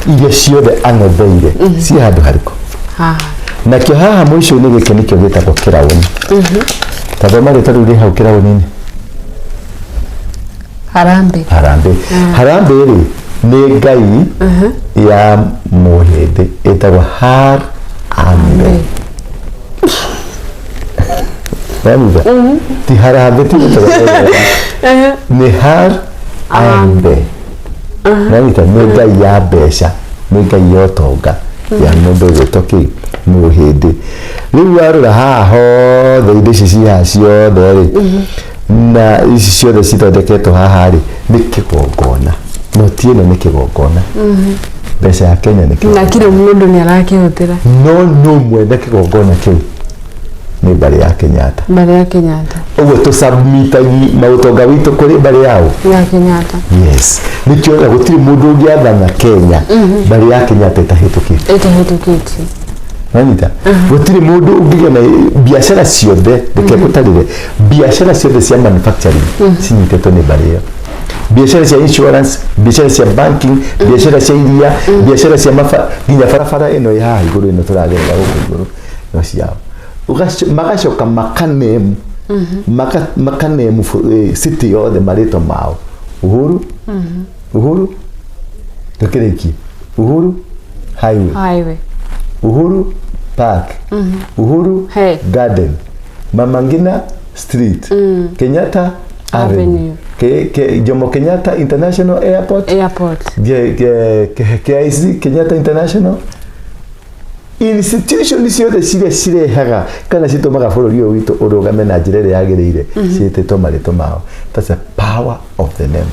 Iria ciothe ang'etheire ci handũ harĩkũ nakĩo haha mũico-inĩ gĩkĩ nĩkĩo gĩtagwo kĩraũni. Tathoma rĩtwa rĩu rĩ hau kĩraũni-inĩ Harambee rĩ nĩ ngai ya mũhĩndĩ ĩtagwo Harambee. Wamũga ti Harambee ti nĩ Harambee. Nanyita nĩ ngai ya mbeca, nĩ ngai ya ũtonga ya mũndũ ũgwĩtwo kĩ mũhĩndĩ. Rĩu warora haha hothe indo ici ci haha ciothe rĩ na ici ciothe cithondeketwo haha rĩ nĩ kĩgongona. Noti ĩno nĩ kĩgongona. mbeca ya Kenya nä kä na kila mundu nä arakihutira no mwene kä gongona kä u nä mbarä ya Kenyatta ũguo tå submitagi maũtonga witũ kũrĩ mbarĩ yao ya Kenyatta. Yes, nĩkĩo na gũtirĩ mũndũ ũngĩathana Kenya mbarĩ ya Kenyatta ĩtahĩtũkĩtie nanyita gũtirĩ mũndũ ũngĩgĩa na biacara ciothe reke gũtarĩre biacara ciothe cia manufacturing cinyitĩtwo nĩ mbarĩ ĩyo, biacara cia insurance, biacara cia banking, biacara cia iria, biacara cia nginya barabara ĩno ya haha igũrũ ĩno tũragerera gũkũ igũrũ no ciao magacoka makanemu city yothe marĩtwa mao Uhuru tukiriki Uhuru highway Uhuru Park Uhuru Garden Mama Ngina Street Kenyatta Avenue Jomo Kenyatta International Airport KIC Kenyatta International institution ciothe cirehaga kana citumaga bũrũri ũyũ witũ ũrũgame na njĩra ĩrĩa yagĩrĩire ciĩtĩtwo marĩtwa mao. That's the power of the name.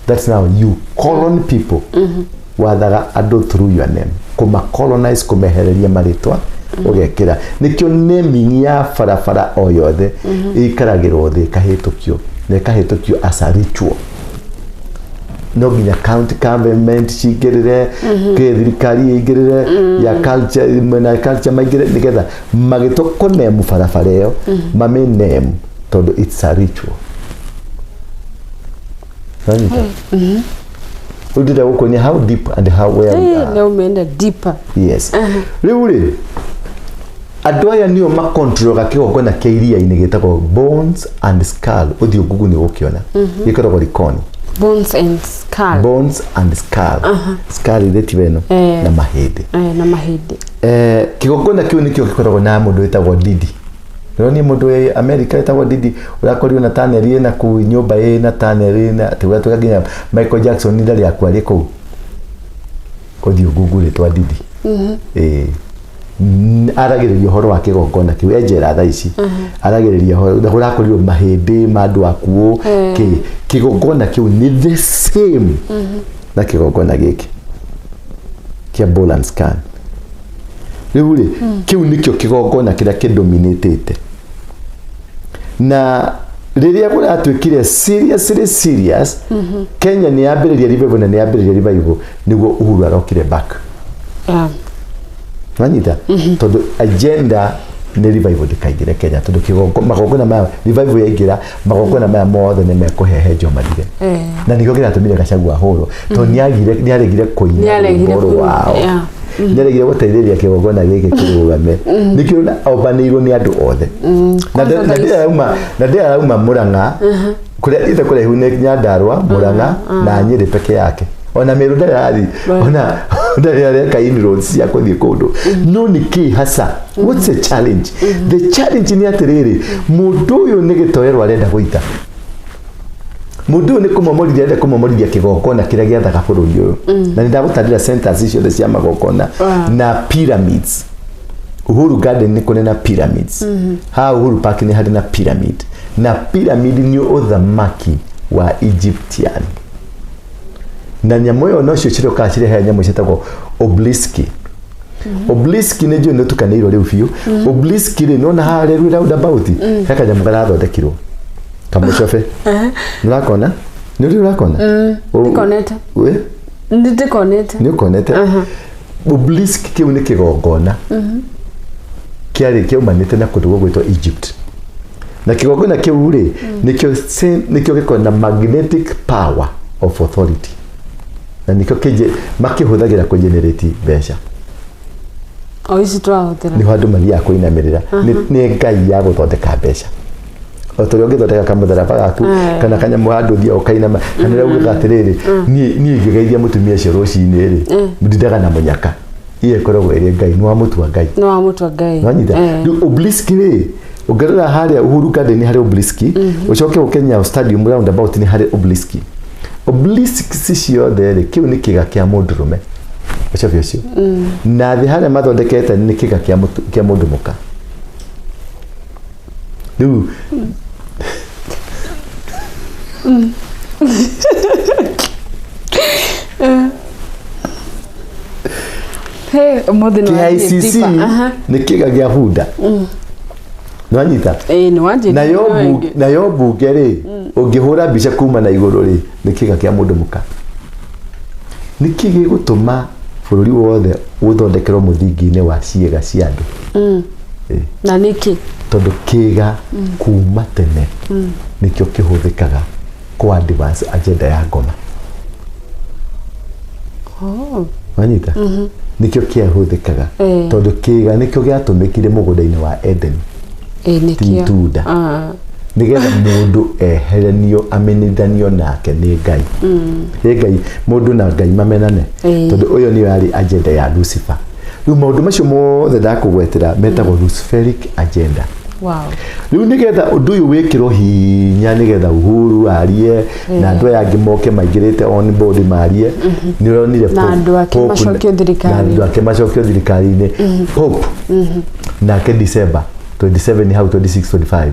That's now you colon people wathaga andũ through your name, kuma colonize kumehereria marĩtwa ũgekĩra nĩkĩo naming ya barabara o yothe ĩkaragĩrwo thĩ ĩkahĩtũkio as a ritual. No nginya county government cingĩrĩre thirikari ĩingĩrĩre ya culture maingĩrĩre nĩgetha magĩtũkonemu barabara ĩyo mamenemu tondũ it's a ritual. Udida gũkũnia how deep and how well we are. Leo umeenda deeper. Yes. Rĩu rĩ andũ aya nĩo makontrolaga kĩgongona kĩa iria-inĩ gĩtagwo Bones and Skull. Ũthiũ Google nĩ ũgũkĩona gĩkoragwo Likoni. Bones and Skull. Skull ile tiveno na mahĩndĩ. Na mahĩndĩ. Kĩgongona kĩu nĩkĩo gĩkoragwo na mũndũ wĩtagwo Didi. Nĩ mũndũ wĩ America wĩtagwo Didi ũrakorirwo na taneri ĩna kũu nyũmba ĩna taneri na tuga nginya Michael Jackson ndarĩ akwarĩ kũu. Ũthiũ Google rĩtwa Didi. Aragĩrĩria ũhoro wa kĩgongona kĩu enjera thaa ici aragĩrĩria ũhoro ũrakorirwo mahĩndĩ ma andũ akuũ kĩgongona kĩu nĩ the same na kĩgongona gĩkĩ kĩa Bones and Skull. Rĩu rĩ kĩu nĩkĩo kĩgongona kĩrĩa kĩdominatĩte na rĩrĩa kũratuĩkire serious Kenya nĩ yambĩrĩria revival na nĩ yambĩrĩria revival nĩguo Uhuru arokire back. Nanyita tondũ agenda nĩ revival ndĩkaingĩre Kenya tondũ magongona maya revival yaingĩra magongona maya mothe nĩ mekũhehenjwo mathire na nĩkĩo kĩratũmire Gachagua ahũrwo tondũ nĩaregire kũina rwĩmbo rwao nĩaregire gũteithĩrĩria kĩgongona gĩkĩ kĩrũgame nĩkĩo obanĩirwo nĩ andũ othe na ndĩrauma Mũrang'a kũrĩa ithe kũraihu nĩ Nyandarua Mũrang'a na Nyĩrĩ peke yake ona Meru ndarathi ona ndareka inroads cia kũthiĩ kũndũ no nĩkĩ hasa what's the challenge? The challenge nĩ atĩrĩrĩ mũndũ ũyũ nĩ gĩtoero arenda gũita mũndũ ũyũ nĩ kũmomorithia kĩgongona kĩrĩa gĩathaga bũrũri ũyũ na nĩ ndagũtarĩra centers icio cia magongona na pyramids. Uhuru Garden nĩ kũrĩ na pyramids ha Uhuru Park nĩ harĩ na pyramid na pyramid nĩ ũthamaki wa Egyptian na nyamũ ĩyo nocio ciroka cirehe nyamũ ciĩtagwo obelisk. Obelisk nĩ njũĩ nĩtukanĩirwo rĩu biũ. Obelisk rĩ nona harĩa rĩu roundabout he kanyamũ karathondekirwo kamũcobe nĩũrakona nĩ ũrakona ndikonete nĩ ũkonete obelisk kĩu nĩ kĩgongona kĩarĩ kĩaumanĩte na kũndũ gwĩtwo Egypt na kĩgongona kĩu rĩ nĩkĩo gĩkoragwo na magnetic power of authority na nĩkĩo makĩhũthagĩra kũgenerate mbeca. Ici twahũthĩra nĩ andũ mathiaga kũinamĩrĩra nĩ ngai ya gũthondeka mbeca o tũrĩa ũngĩthondeka kamũtharaba gaku kana kanyamũ handũ ũthiaga ũkainama na nĩraugaga atĩrĩrĩ niĩ ingĩgeithia mũtumia ũcio rũcinĩ rĩ ndindaga na mũnyaka iye ĩkoragwo ĩrĩ ngai nĩ wa mũtua ngai wanyita rĩu obelisk rĩ ũngĩrora harĩa Uhuru Garden harĩ obelisk ũcoke ũkenya stadium roundabout nĩ harĩ obelisk. Obelisk ciothe rĩ kĩu nĩ kĩga kĩa mũndũrũme ũcoke ũcio na thĩ harĩa mathondekete nĩ kĩga kĩa mũndũ mũka. Rĩu Mũthĩ no KICC nĩ kĩga gĩa bunda nwanyita nĩ wanjĩrĩria na yo mbunge rĩ ũngĩhũra mbica kuma na igũrũ rĩ nĩ kĩga kĩa mũndũ mũka nĩ kĩgĩ gũtũma bũrũri wothe ũthondekerwo mũthingi-inĩ wa ciĩga cia andũ na nĩkĩ tondũ kĩga kuma tene nĩkĩo kĩhũthĩkaga kwa advance agenda ya ngoma wanyita nĩkĩo kĩahũthĩkaga tondũ kĩga nĩkĩo gĩatũmĩkire mũgũnda-inĩ wa Eden titunda nĩgetha mũndũ eherenio amenithanio nake nĩ Ngai Ngai mũndũ na Ngai mamenane tondũ ũyũ nĩ yarĩ agenda ya Lucifer rĩu maũndũ macio mothe ndakũgwetera metagwo Luciferic agenda rĩu nĩgetha ũndũ ũyũ wĩkĩrwo hinya nĩgetha Uhuru arie na andũ aya angĩ moke maingĩrĩte on board marie nĩ ũronire na andũ ake macokio thirikari-inĩ Pope nake December 27 hau 26-25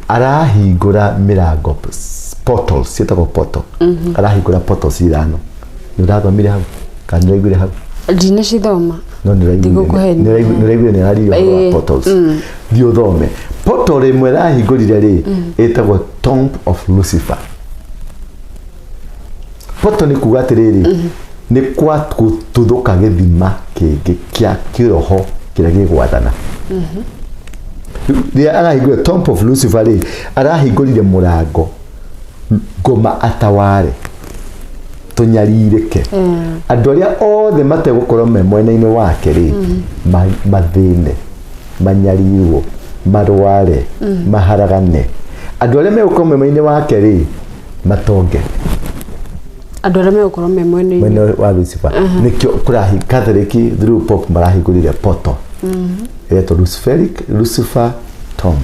arahingũra mirango portals cietagwo portal arahingũra portals ithano nĩ ũrathomire hau kana nĩũraiguire hau ndine cithoma no nĩũraiguire nĩ araria portals thiĩ ũthome portal ĩmwe arahingũrire rĩ ĩtagwo Tomb of Lucifer portal nĩ kuga atĩrĩrĩ nĩ kwa gũtuthũka gĩthima kĩngĩ kĩa kĩroho kĩrĩa gĩgwathana rĩrĩa arahingũrire Tomb of Lucifer rĩ arahingũrire mũrango ngoma ataware tũnyarirĩke andũ arĩa othe mategũkorwo me mwena-inĩ wake rĩ mathĩne manyarirwo marware maharagane andũ arĩa megũkorwo me mwena-inĩ wake rĩ matonge andũ arĩa megũkorwo me mwena wa Lucifer nĩkĩo kũrahi Catholic through Pope marahingũrire portal ĩretwo Lucifer Tomb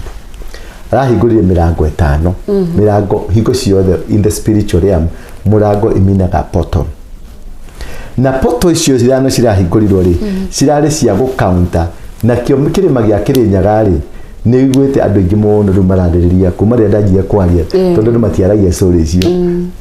arahingũrire mĩrango ĩtano mĩrango hingo ciothe in the spiritual realm mũrango iminaga portal na portal icio ithano cirahingũrirwo rĩ cirarĩ cia gũkaunta na kĩo kĩrĩma gĩa Kĩrĩnyaga rĩ nĩ iguĩte andũ aingĩ mũno rĩu mararĩrĩria kuma rĩrĩa ndanjia kwaria tondũ nĩ matiaragia story icio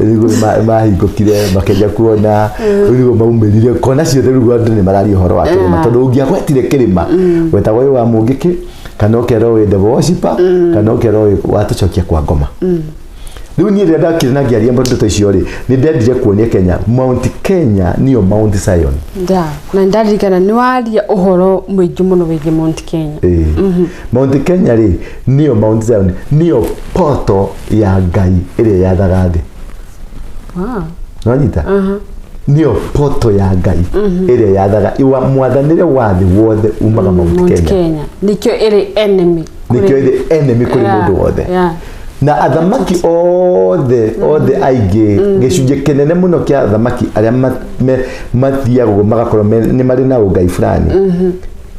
rĩu mahingũkire makenja kuona rĩu maumĩrire kona ciothe rĩu andũ nĩ mararia ũhoro wa kĩrĩma tondũ ũngĩagwetire kĩrĩma wetagwo ũyũ wa Mũngĩkĩ kana ũkerwo wĩ the worshipper kana ũkerwo watũcokia kwa ngoma rĩu niĩ rĩrĩa ndakĩrĩ na ngĩaria ndeto icio rĩ nĩ ndendire kuonia Kenya Mount Kenya nĩyo Mount Zion na ndarikana nĩ waria ũhoro mũingĩ mũno wĩgiĩ Mount Kenya Mount Kenya rĩ nĩyo Mount Zion nĩyo portal ya Ngai ĩrĩa yathaga thĩ nwanyita nĩyo portal ya Ngai ĩrĩa yathaga mwathanĩre wa thĩ wothe umaga Mount Kenya nĩkĩo ĩrĩ enemy kũrĩ mũndũ wothe na athamaki othe aingĩ gĩcunjĩ kĩnene mũno kĩa athamaki arĩa mathiagwo magakorwo nĩ marĩ na ũngai fulani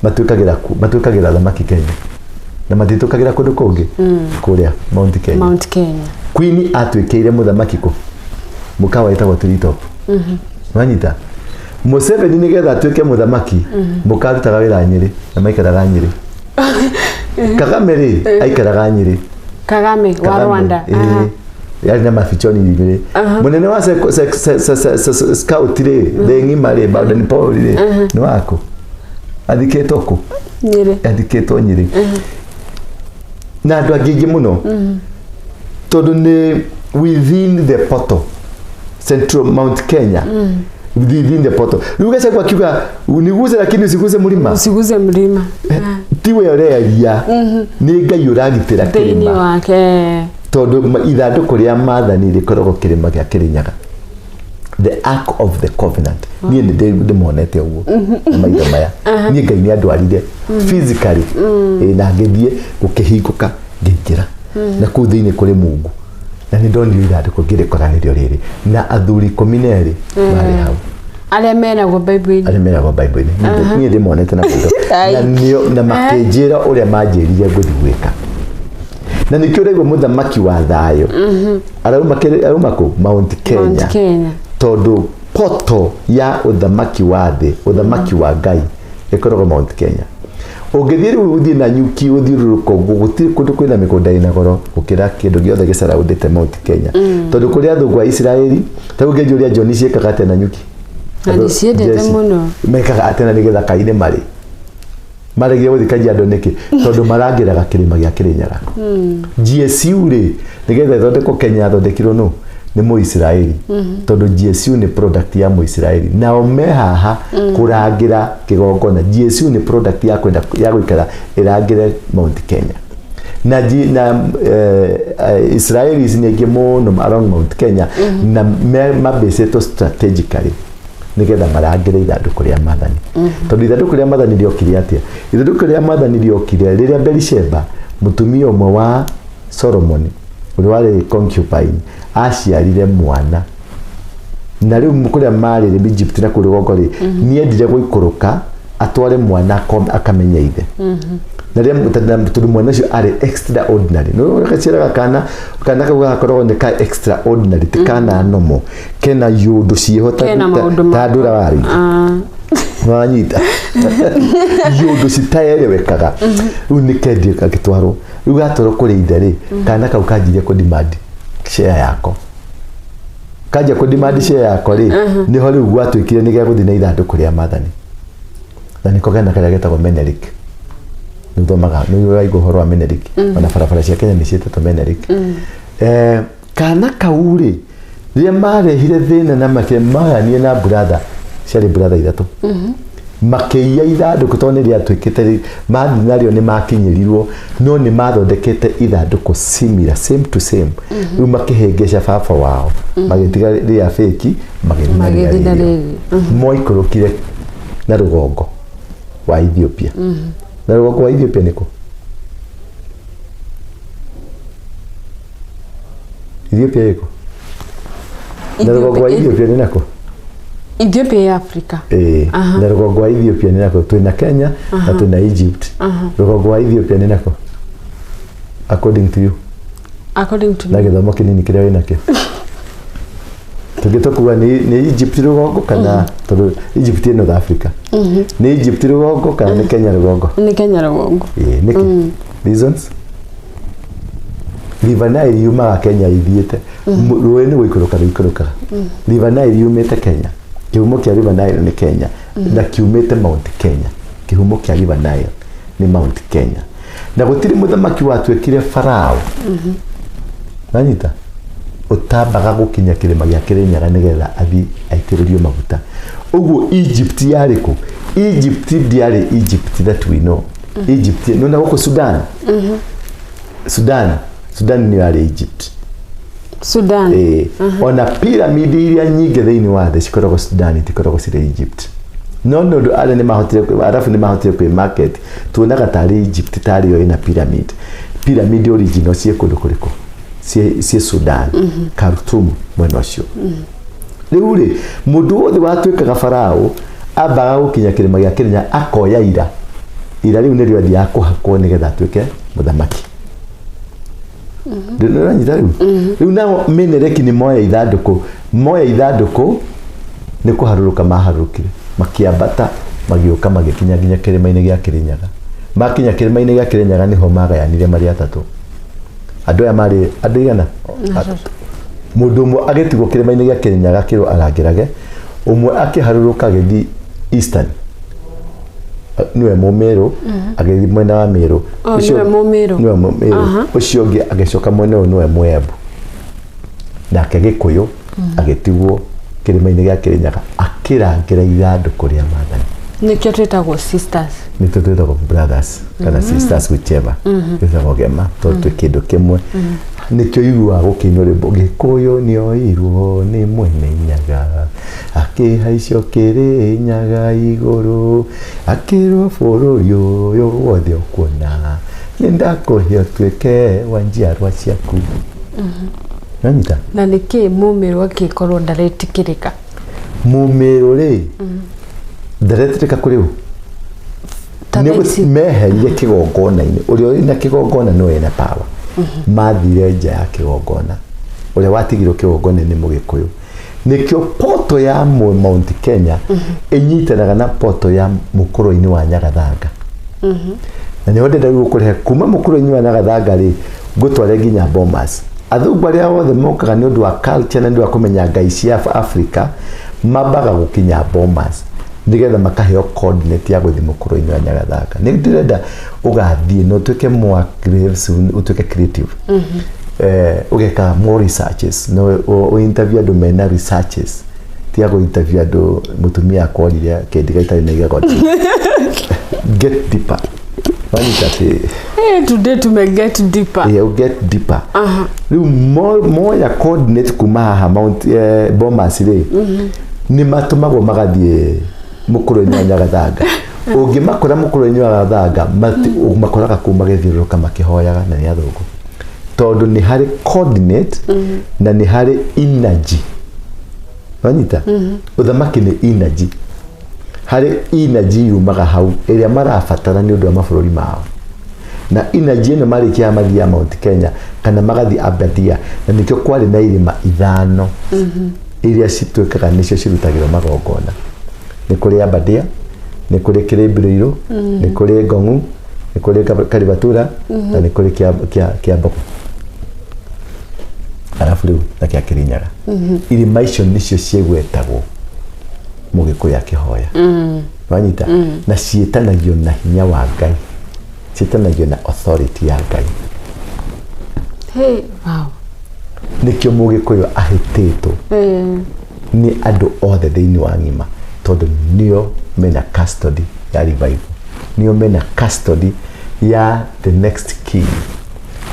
matwĩkagĩra athamaki Kenya na matitũkagĩra kũndũ kũngĩ kũrĩa Mount Kenya Queen atwĩkĩire mũthamaki kũ mũkawa wĩtagwo Treetop wanyita Museveni nĩgetha atwĩke mũthamaki mũkarutaga wĩra Nyĩrĩ na maikaraga Nyĩrĩ Kagame rĩ aikaraga Nyĩrĩ Kagame wa Rwanda yari na mafichoni igire munene wa scout rĩ Theng'i Marĩ Bowden Paul rĩ nĩ wako athikĩtwo kũ Nyĩrĩ athikĩtwo Nyĩrĩ na andũ angĩ mũno tondũ nĩ within the portal Central Mount Kenya within the portal rugese kwa kiuga uniguze lakini usiguze mlima tiwe yoreria ni Ngai uragitira kĩrĩma wake tondũ ithandũkũ rĩa maathani rĩkoragwo kĩrĩma gĩa Kĩrĩnyaga the ark of the covenant niĩ nĩ ndĩmonete ũguo maitho maya niĩ Ngai nĩ andwarire physically na ngĩthiĩ gũkĩhingũka ngĩingĩra na kũu thĩinĩ kũrĩ Mungu na nĩ ndonire ithandũkũ ngĩrĩkoranĩrio rĩrĩ na athuri 12 marĩ hau arĩa menagwo Bible-inĩ niĩ ndĩmonete na maitho na makĩnjĩra ũrĩa manjĩrire ngũthiĩ gwĩka na nĩkĩo rĩu mũthamaki wa thayũ arauma kũ Mount Kenya tondũ portal ya ũthamaki wa thĩ ũthamaki wa Ngai ĩkoragwo Mount Kenya ũngĩthiĩ rĩu ũthiĩ na nyuki ũthiũrũrũka gũtirĩ kũndũ kwĩna mĩgũnda ĩna goro gũkĩra kĩndũ gĩothe gĩcaraũndĩte Mount Kenya tondũ kũrĩ athũngũ a Isiraeli ta ũngĩnjũria John ciĩkaga atĩa na nyuki Nani ciendete muno. Mekaga atena nigetha kaine mari. Marege guthikagia andu niki tondu marangiraga kirima gia Kirinyaga. GSU ri nigetha ithondekwo Kenya thondekirwo no ni Muisiraeli tondu GSU ni product ya Muisiraeli nao me haha kurangira kigongona. GSU ni product ya kwenda ya gwikara irangire Mount Kenya na Israeli sinege muno around Mount Kenya na mabeseto strategically nigetha marangire ithanduku ria mathani tondu ithanduku ria mathani riokire atia ithanduku ria mathani riokire riria Berisheba mutumia umwe wa Solomon uri wari concubine aciarire mwana na riu mukuria mari Egypt na kuri gogori ni endire guikuruka atware mwana akamenya ithe na riu tondu mwana ucio ari extraordinary no gaciraga kana gakorwo ni ka extraordinary tikana nomo kena yundu ciehota tandura wari wanyita yundu citaelewekaga riu ni kendi gagitwarwo riu gatwarwo kuri ithe kana kau kanjirie ku demand share yako kanja ku demand share yako niho riu gwatwikire ni gaguthi na ithanduku ria mathani na niko gana karia getagwo Menelik nithomaga niyo raigo horo wa Menelik ona barabara cia Kenya ni cietetwo Menelik kana kauri ria marehire thina na makemaganie na brother ciari brother ithatu makiia ithanduku tondu ria twikite mathi nario ni makinyirirwo no ni mathondekete ithanduku similar same to same riu makihengesha baba wao magitiga ria fake magithina moikorokire na rugongo wa Ethiopia na rugongo wa Ethiopia niko Ethiopia iko na rugongo wa Ethiopia ni nako Ethiopia ya Afrika na rugongo wa Ethiopia ni nako twina Kenya na twina Egypt rugongo wa Ethiopia ni nako according to you na githomo kinini kiria wina kio tugitokuwa ni Egypt rugongo kana tondu Egypt ni North Africa ni Egypt rugongo kana ni Kenya rugongo niki reasons River Nile yumaga Kenya ithiete ruwe ni guikuruka River Nile yumite Kenya kihumo kia River Nile ni Kenya na kiumite Mount Kenya kihumo kia River Nile ni Mount Kenya na gutiri muthamaki watwekire Farao nanyita utambaga gukinya kirima gia Kirinyaga nigetha athi aitiririo maguta uguo Egypt yariko Egypt diari Egypt that we know Egypt no na guko Sudan Sudan ni yari Egypt ona pyramid iria nyingi thiini wa thi cikoragwo Sudan tikoragwo cire Egypt no ale ni mahotire arafu ni mahotire kwi market tuonaga tari Egypt tari yo ina pyramid original cie kundu kuriko cie Sudan Khartoum mwena ucio riu ri mundu wothe watwikaga Farao ambaga gukinya kirima gia Kenya akoya ira riu ni rĩo thia kuhakwo nigetha atwike muthamaki ndona nyita riu nao Menelik ni moya ithanduku ni kuharuruka maharurukire makiambata magioka magikinya nginya kirima-ini gia Kirinyaga makinya kirima-ini gia Kirinyaga niho magayanire mari atatu andu aya mari andu igana mundu umwe agetigwo kirima-ini gia Kirinyaga kiro arangirage umwe akiharuruka githi eastern niwe Mumeru agethi mwena wa Meru niwe Mumeru ucio ngi agecoka mwena uyu niwe Mwembu nake Gikuyu agetigwo kirima-ini gia Kirinyaga akirangira ithanduku ria mathani nikio twitagwo sisters nikio twitagwo brothers kana sisters whichever twitagwo gema twi kindu kimwe nikio igua gukinyo rimbo Gikuyu nioirwo ni mwene Nyaga akihaicio Kirinyaga iguru akirwo bururi uyu wothe ukuona nindakuhe twike wa njiarwa ciaku nanyita na niki Mumeru akikorwo ndaretikirika Mumeru ri ndaretikirika kuriu ni meherie kigongona-ini uria ina kigongona no ena power mathire nja ya kigongona uria watigirwo kigongona ni Mugikuyu nikio poto ya Mount Kenya inyitanaga na poto ya mukuru-ini wa Nyagathanga na ni ndenda gukurehe kuma mukuru-ini wa Nyagathanga ri gutware nginya Bomas athungu aria othe mokaga ni undu wa culture na ndu wa kumenya ngai cia Africa mabaga gukinya Bomas nigetha makaheo coordinate ya guthi mukuru-ini wa Nyagathanga ni ndirenda ugathie no tuke more creative utuke creative ugeka more researches no interview do mena researches tiago interview do mutumia akorire kendiga itari na igako get deeper wani tati today to me get deeper get deeper more ya coordinate kuma haha Mount Bomas ri ni matumagwo magathie mukuru-ini wa Nyagathanga ungimakora mukuru-ini wa Nyagathanga makoraga kuma githiuruka makihoyaga na ni athungu tondu ni hari coordinate na ni hari energy wanyita uthamaki ni energy hari energy yumaga hau iria marabatara ni undu wa mabũrũri mao na energy ino marikia mathia Mount Kenya kana magathi Abadia na nikio kwari na irima ithano iria citwikaga nicio cirutagirwo magongona ni kuri Abadia ni kuri Kĩrĩmbĩrĩirũ ni kuri Ngong'u ni kuri Karibatura na ni kuri Kiambogo arafu riu na kia Kirinyaga irima icio nicio ciegwetagwo Mũgĩkũyũ akihoya wanyita na cietanagio na hinya wa Ngai cietanagio na authority ya Ngai wow nikio Mũgĩkũyũ ahitĩtwo ni andu othe thiini wa ng'ima tondu nio mena custody ya revival nio mena custody ya the next king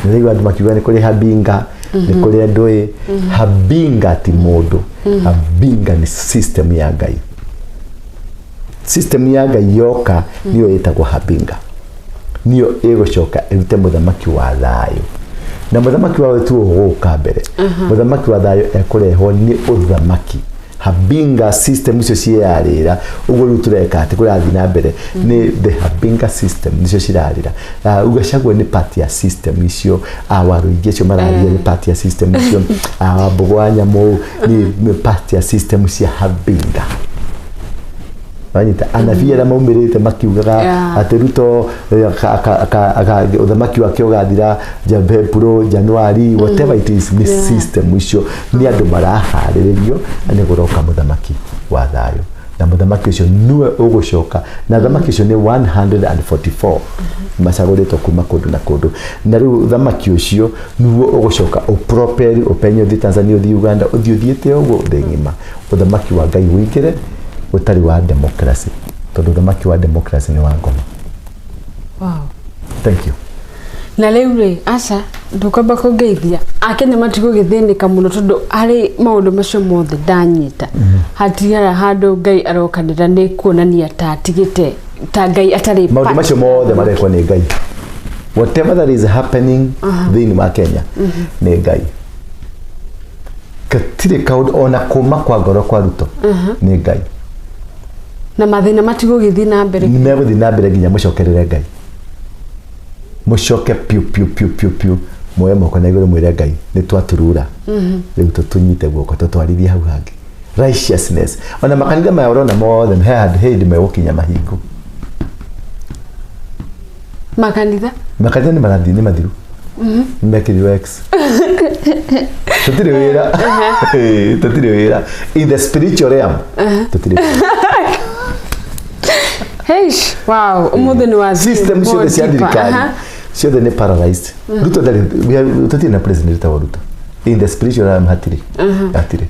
ndio andu makiuga ni kuri Habinga ni kuri andu Habinga ti mundu Habinga ni system ya Ngai system ya Ngai yoka niyo yetagwo Habinga niyo egocoka erute muthamaki wa thayo na muthamaki wa wetu uguka mbere muthamaki wa thayo ekureho ni uthamaki Habinga system icio ciarira uguo riu tureka ati kurathi na mbere ni the Habinga system nicio cirarira ugacagwo ni part ya system icio awaru ingi cio mararia ni part ya system icio Wambũgũ Nyamu ni part ya system cia Habinga wanyita anabiera maumirite makiugaga ati Ruto uthamaki wake ugathira February January whatever it is ni system icio ni andu maraharĩrĩrio ni guroka muthamaki wa thayo na muthamaki ucio niwe ugucoka na thamaki ucio ni 144 macagũrĩtwo kuma kundu na kundu na riu thamaki ucio niwe ugucoka uproperi upenyo thi Tanzania uthi Uganda uthiũthiĩte uguo thĩ ng'ima uthamaki wa Ngai wĩkĩre utari wa democracy tondu thamaki wa democracy ni wa ngoma wow thank you na leure asa ndukamba kugeithia akenya matigo githĩnĩka muno tondu ari maundu macio mothe ndanyita hatiara handu Ngai arokanira ni kuonania ta atigite ta Ngai atari maundu macio mothe marekwo ni Ngai whatever that is happening thĩinĩ wa Kenya ni Ngai katire kaundu ona kuma kwa ngoro kwa Ruto ni Ngai na mathina matigo githi na mbere ni meguthi na mbere nginya mucokerere Ngai mucoke piu moye moko na iguru mwire Ngai ni twaturura riu tutunyite guoko tutwarithie hau hangi righteousness ona makanitha maya urona mothe hedi megukinya mahingo makanitha ni marathi ni mathiru mekiriwe X tutire wira in the spiritual realm tutire hey wow umuthe ni wa system ciothe cia thirikari ciothe ni paralyzed Ruto tutire na president wa Ruto in the spiritual realm hatire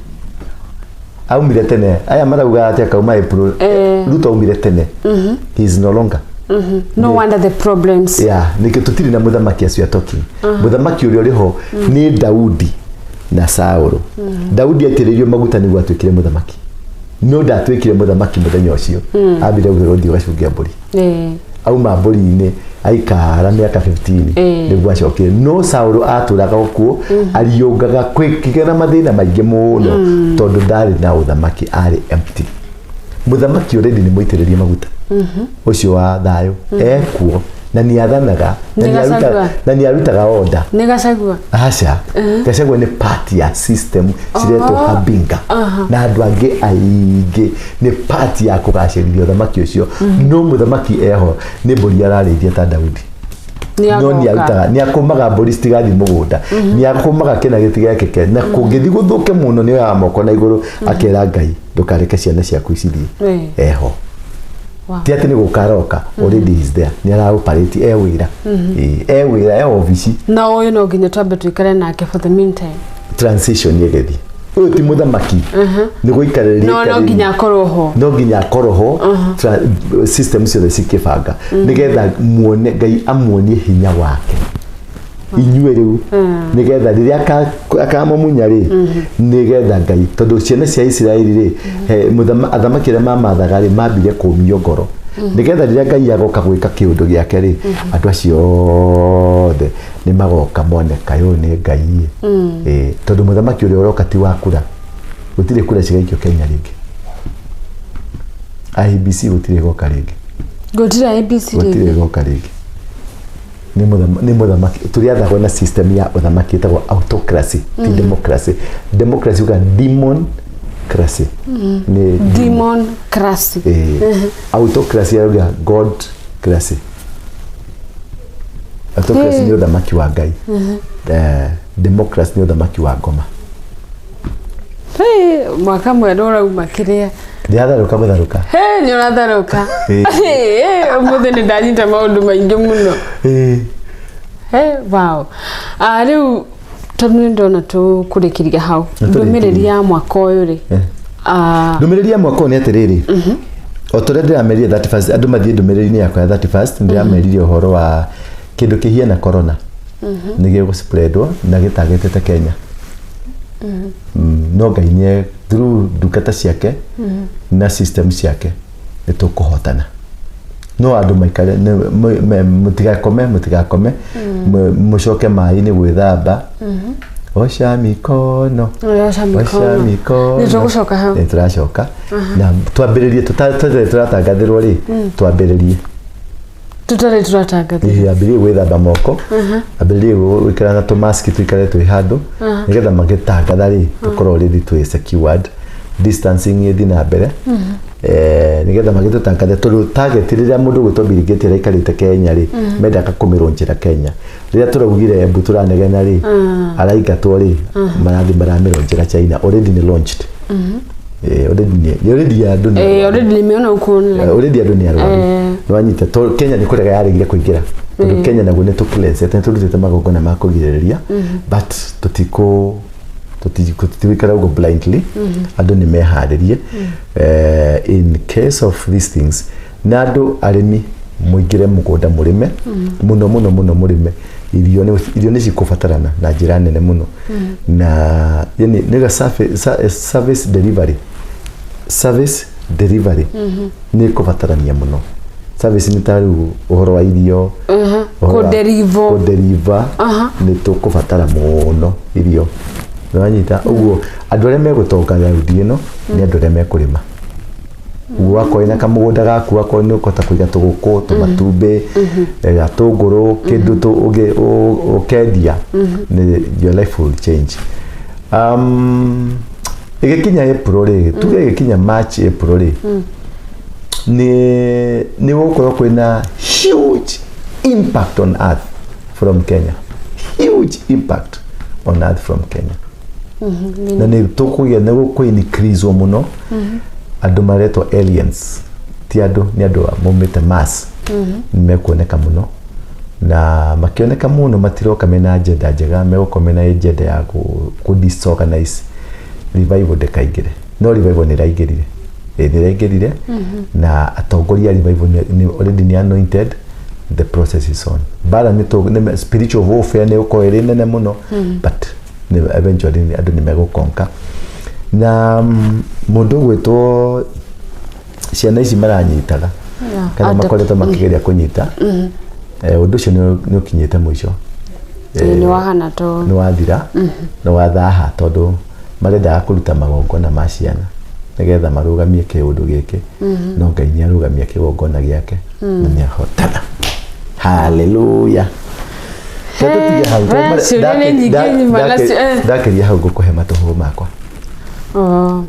aumire tene aya marauga ati akauma April Ruto aumire tene he is no longer no wonder the problems nikio tutire na muthamaki acio talking muthamaki uria uriho ni Daudi na Saũlũ Daudi atiririo maguta niguo atwikire muthamaki no ndatwikire muthamaki muthenya ucio ambire guthii gacungia mburi auma mburi-ini aikara miaka 15 niguo acokire no Saũlũ aturaga okuo ariungaga kwikigera mathina maingi muno tondu ndari na uthamaki ari empty muthamaki already ni muitiririe maguta ucio wa thayo ekuo na ni athanaga na ni arutaga order ni Gachagua acha Gachagua ni part ya system ciretwo Habinga na andu angi aingi ni part ya kugacirithia thamaki ucio no muthamaki eho ni mburi ararĩithia ta Daudi no ni arutaga ni akomaga boristi gathi mugunda ni akomaga kena gitiga keke na kungithi guthuke muno ni ya moko na iguru akera Ngai ndukareke ciana ciaku icithie eho ti ati ni gukaroka already is there ni ara operate ewira ewira office na uyu no nginya twambe twikare nake for the meantime transition yegethi uyu ti muthamaki ni guikarĩria no nginya akoroho no nginya akoroho system ciothe cikibanga nigetha muone Ngai amuonie hinya wake inyue riu nigetha riria akamunya ri nigetha Ngai tondu ciana cia Israeli ri athamaki ria mamathaga ri mambire kumio ngoro nigetha riria Ngai agoka gwika kiundu giake ri andu acio othe ni magoka mone kayo ni Ngai tondu muthamaki uria uroka ti wakura gutire kura cigaikio Kenya ringi IBC gutire goka ringi gutire IBC gutire goka ringi ni muthamaki turiathagwo na system ya uthamaki etagwo autocracy ti democracy democracy uga democracy ni democracy autocracy uga god cracy autocracy ni uthamaki wa Ngai democracy ni uthamaki wa ngoma mwaka mweru urauma kiria ndiatharuka mutharuka ni uratharuka umuthi ni ndanyita maundu maingi muno wow riu tondu ni ndona tukurikiria hau ndumiriri ya mwaka uyu ri ndumiriri ya mwaka ni atiriri otore ndiramerie 31st andu mathie ndumiriri yakwa ya 31st ndirameririe uhoro wa kindu kihiana corona nige go spreadwo na gitagetete Kenya no Ngai nie through dukata ciake na system ciake nitukuhotana no andu maikare mutigakome mucoke mai-ini gwithamba osha mikono nitugucoka hau nituracoka na twambiririe turatangathirwo ri twambiririe tutare turatangathirwo ambiririe gwithamba moko ambiririe gwikara na tumaski twikare twi handu nigetha magitangatha ri tukorwo ready to secured distancing ithi na mbere nigetha magitutangathe tondu target riria mundu gwitwo birigeti raikarite Kenya ri mendaga kumirunjira Kenya riria turaugire Embu turanegena ri araigatwo ri marathi maramirunjira China already ni launched already andu ni already nimeona uko online already andu ni arwaru nwanyita Kenya ni kurega yaregire kuingira tondu Kenya naguo ni tucleanse turutite magongona ma kugiririria but tutiwikara ugo blindly andu ni meharirie in case of these things na andu arimi muingire mugunda murime muno murime irio ni cikubatarana na njira nene muno na yani nega service delivery ni kubatarania muno service ni taru uhoro wa irio kuderiva ni tukubatara muno irio nwanyita uguo andu aria megutonga raudi ino ni andu aria mekurima wako ina kamugunda gaku wako ni ukota kuiga tuguku tumatumbi gatunguru kindu tu ukendia ni your life will change igikinya April ri tuge igikinya March April ri ni gukorwo kwina huge impact on earth from Kenya huge impact on earth from Kenya na ni tukugia ne guko increase muno andu maretwo aliens ti andu ni andu mumite mass nimekuoneka muno na makioneka muno matiroka mena agenda njega megukomena agenda ya ku disorganize revival dekaigire no revival ni raigirire na atongoria revival ni already ni anointed the process is on bala ni to spiritual warfare ni uko eri nene muno but eventually andu ni megukonka na mundu gwitwo ciana ici maranyitaga kana makoretwo makigeria kunyita undu ucio ni ukinyite mwisho ni wahana to ni wathira ni wathaha tondu marenda kuruta magongona ma ciana nigetha marugamie kiundu giki no Ngai ni arugamia kigongona giake na ni ahotana haleluya ndakiria hau ngukuhe matuhu makwa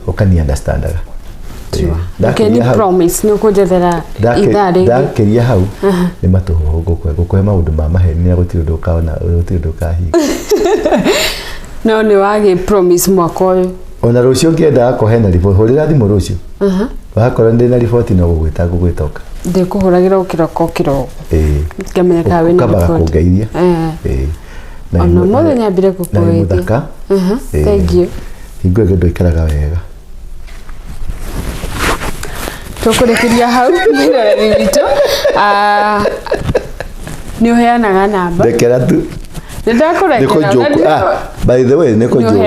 ukani understandaga Okay, ni promise ni kujethera idari ndakiria hau ni matuhu gukuhe maundu ma maheni gutiri ndu kaona gutiri ndu kahi no ni wage promise mwaka uyu ona rucio ngienda kuhe na report hurira thimu rucio wakora ndi na report no gugwita gugwitoka ndikuhuragira ukiroko ngamenya ka we ni report kungairia na ono mothe nyambire kukueithia thank you hingo ndu ikaraga wega tukurekeria hau miroreri witu ni uheanaga namba rekera tu by the way niko joke ni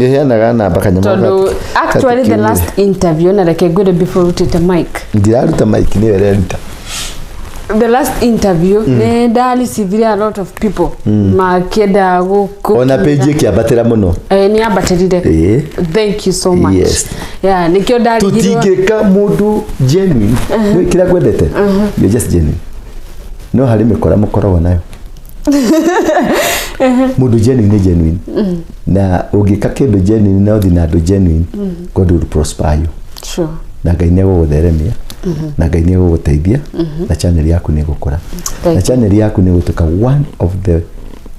heanaga namba kanyama actually the last interview na reke good before utite mic ndiraruta mic ni wereruta the last interview ne dali civil a lot of people makeda guku ona page kiabatera muno ni abaterire thank you so much yes yeah nikio dali tutigeka mundu genuine kila gwendete you just genuine no hari mikora mukoro nayo mundu genuine na ugika kindu genuine na uthi na ndu genuine God will prosper you sure na Ngai ni gugutheremia na Ngai ni guguteithia na channel yaku ni gukura na channel yaku ni gutuka one of the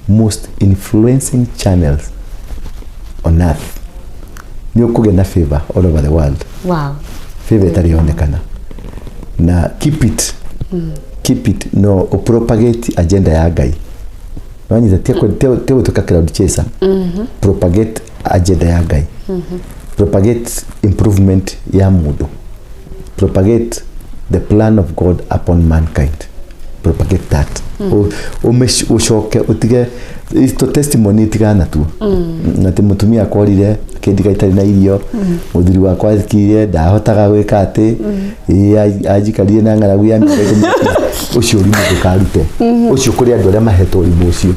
most influencing channels on earth ni ukuge na favor all over the world wow favor tarionekana na keep it no propagate agenda ya Ngai wanyita te gutuka Cloud Chaser propagate agenda ya Ngai propagate improvement ya mundu propagate the plan of God upon mankind propagate that ushoke utige isto testimony tigana tu na te mutumia akorire kindi gaitari na irio muthiri wakwa akire ndahotaga gwika ati ajikarie na ngaragu ya mĩtheko ucio uri mundu karute ucio kuri andu aria mahetwo urimu ucio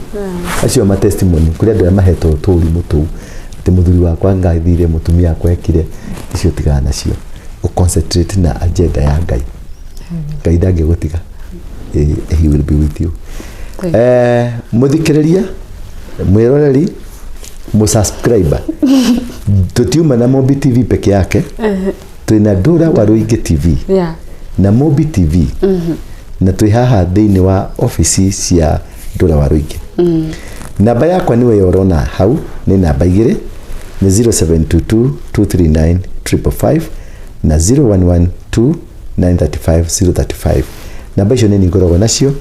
acio ma testimony kuri andu aria mahetwo turimu tu te muthiri wakwa ngathire mutumia akwa ekire icio tigana nacio concentrate na agenda ya Ngai Ngai ndangigutiga he will be with you muthikiriria mwiroreri musubscriber tutiuma na Mobi TV peke yake twina Ndura wa Ruigi TV na Mobi TV na twi haha thiini wa ofisi cia Ndura wa Ruigi namba yakwa niwe yorona hau ni namba 2 ni 0722 239 555 na 0112935035 namba icio nini ngoragwo nacio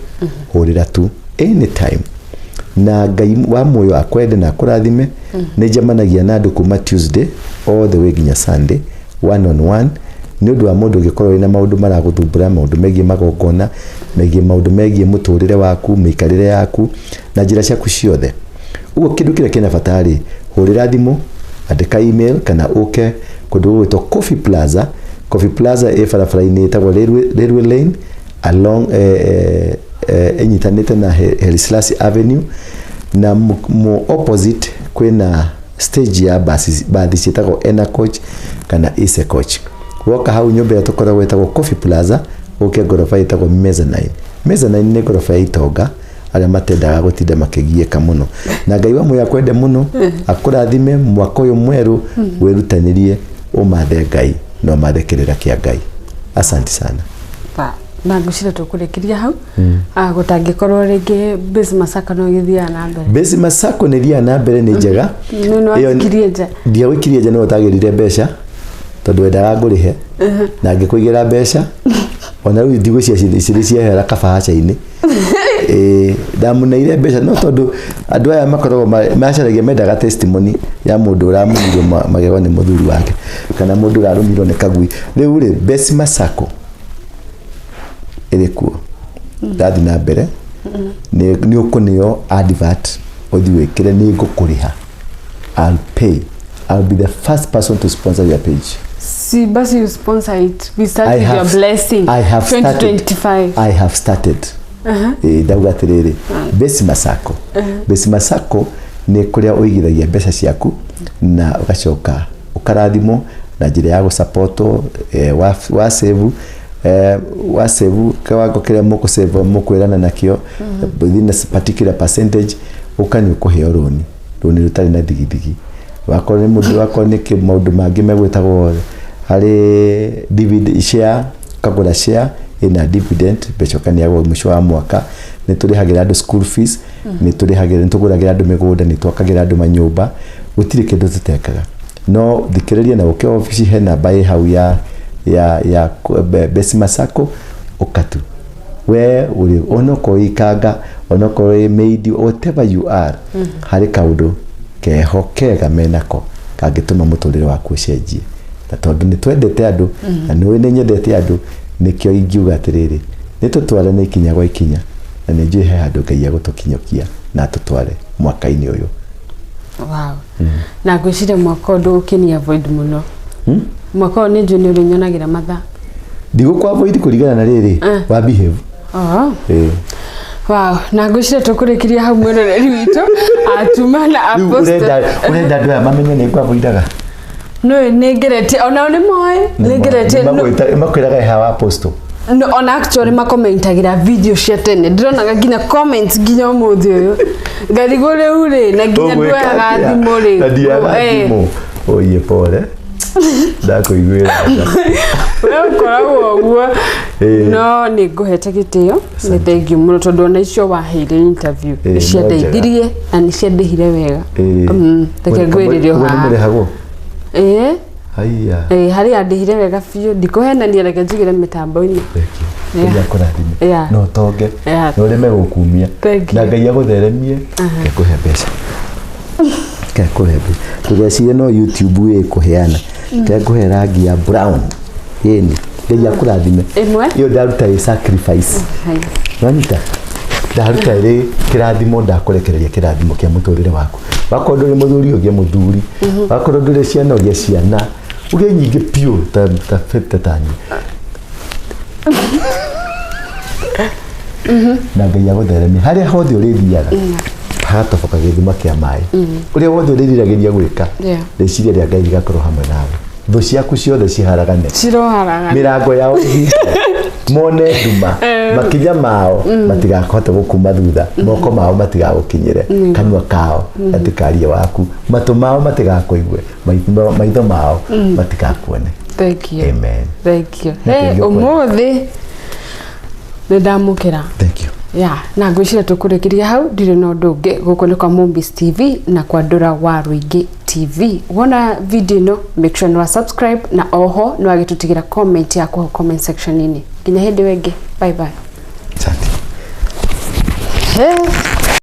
hurira tu anytime na Ngai wa moyo akwende na kurathime ni njamanagia na andu kuma Tuesday all the way nginya Sunday one on one ni undu wa mundu gikorwo ina maundu maraguthumbura maundu megie magongona megie muturire waku mikarire yaku na njira ciaku ciothe ugo kindu kire kina fatari hurira thimu andika email kana uke kundu gwitwo Coffee Plaza barabara-inĩ etagwo Railway Lane along enyitanĩte na Helislas Avenue na mu opposite kwina stage ya bathi cietagwo Ena Coach kana Ise Coach woka hau nyumba tukoragwo etagwo Coffee Plaza uke ngorofa etagwo Mezzanine ni ngorofa ya itonga aria matendaga gutinda makigieka muno na Ngai wa moyo akwende muno akurathime mwaka uyu mweru wirutanirie umathe Ngai no mathekerera kia Ngai asante sana na ngucira tukurekeria hau gutangikorwo ringi Base Masako no githia na mbere Base Masako ni thia na mbere ni njega no ngirie nja ndia wikirie nja no utagirire mbeca tondu wendaga ngurihe na ngikuigira mbeca ona riu ndigwicia cia hera kabahaca-ini ndamuneire mbeca no tondu andu aya makoragwo macaragia mendaga testimony ya mundu uramunirio magego ni muthuri wake kana mundu urarumirwo ni kagui riu ri Base Masako irikuo ndathi na mbere ni ukunio advert uthi wikire ni ngukuriha I'll pay. I'll be the first person to sponsor your page. See, but you sponsor it. We start with your blessing. I have 2025. started. I have started. Daugatiriri. Base Masako. Base Masako ni kuria uigithagia mbeca ciaku na ugacoka ukarathimo na njira ya gusapoto wa save kawango kiria muku save mukwirana nakio within a particular percentage ukani ukuheo roni rutari na digidigi wakore mundu wakone ke maundu mangi megwetagwo hari dividend share kagura share ina dividend becokania gwa mwisho wa mwaka ni turihagira andu school fees ni turihagira ntuguragira andu migunda ni twakagira andu manyumba gutire kindu tutekaga no thikiriria na uke office he namba hau ya Besima Sacco ukatu we uri onoko ikanga onoko made whatever you are hari kaundu keho kega menako kangituma muturire waku ucenjie na tondu ni twendete andu na niwe ni nyendete andu nikio ingiuga atiriri ni tutware na ikinya gwa ikinya na ni njui he handu Ngai agutukinyokia na tutware mwaka-ini uyu. Wow. Na gwicire mwaka ndu ukinia avoid muno. Mwaka ni njui ni urinyonagira matha. Ndigukwa avoid kurigana na riri wa behave. Wow, na gwicire tukurikiria hau mwiroreri witu atumana apostle. Urenda ndu mamenye ni kwa avoidaga. No negerete ona ni moe negerete makwiraga hawa apostle. No on actually makomentagira video cia tene ndironaga nginya comments nginya umuthi uyu ngarigore ure na nginya ndwaga thimo ri thimo oye pole ndakuiguira wewe koragwo uguo no ni nguhete gitio ni thank you muno tondu ona icio waheire interview cia ndeithirie na ni cia ndihire wega teke ngwiririo ha haya hari andihire wega biu ndikuhenania reke njigire mitambo-ini ya kurathime no tonge no reme gukumia na Ngai agutheremie ngekuhe mbeca ngekuhe tugecirie no YouTube ikuheana ngekuhe rangi ya brown yeni Ngai akurathime iyo ndaruta sacrifice wanyita ndaruta ri kirathimo ndakurekereria kirathimo kia muturire waku wakorwo ri muthuri ugie muthuri wakorwo ndure ciana ugie ciana ugie nyingi piu ta fete tani na Ngai agutheremia haria hothe urithiaga hagatoboka githima kia mai uria wothe uririragiria gwika riciria ria Ngai rigakorwo hamwe nawe thu ciaku ciothe ciharagane mirango yao mone nduma makinya mao matigakote gukuma thutha moko mao matigagukinyire kanwa kao atikarie waku matu mao matigakuigue maitho mao matigakuone. Thank you. Amen. Thank you. Hey umuthi ndamukira. Thank you. Na ngwicire tukurikiria hau ndire no ndungi guku ni kwa Mombis TV na kwa Ndora wa Ruigi TV. Wona video no make sure no subscribe na oho no agitutigira comment yako comment section ini. Nginya hindi wengi. Bye bye. Asante. Hey.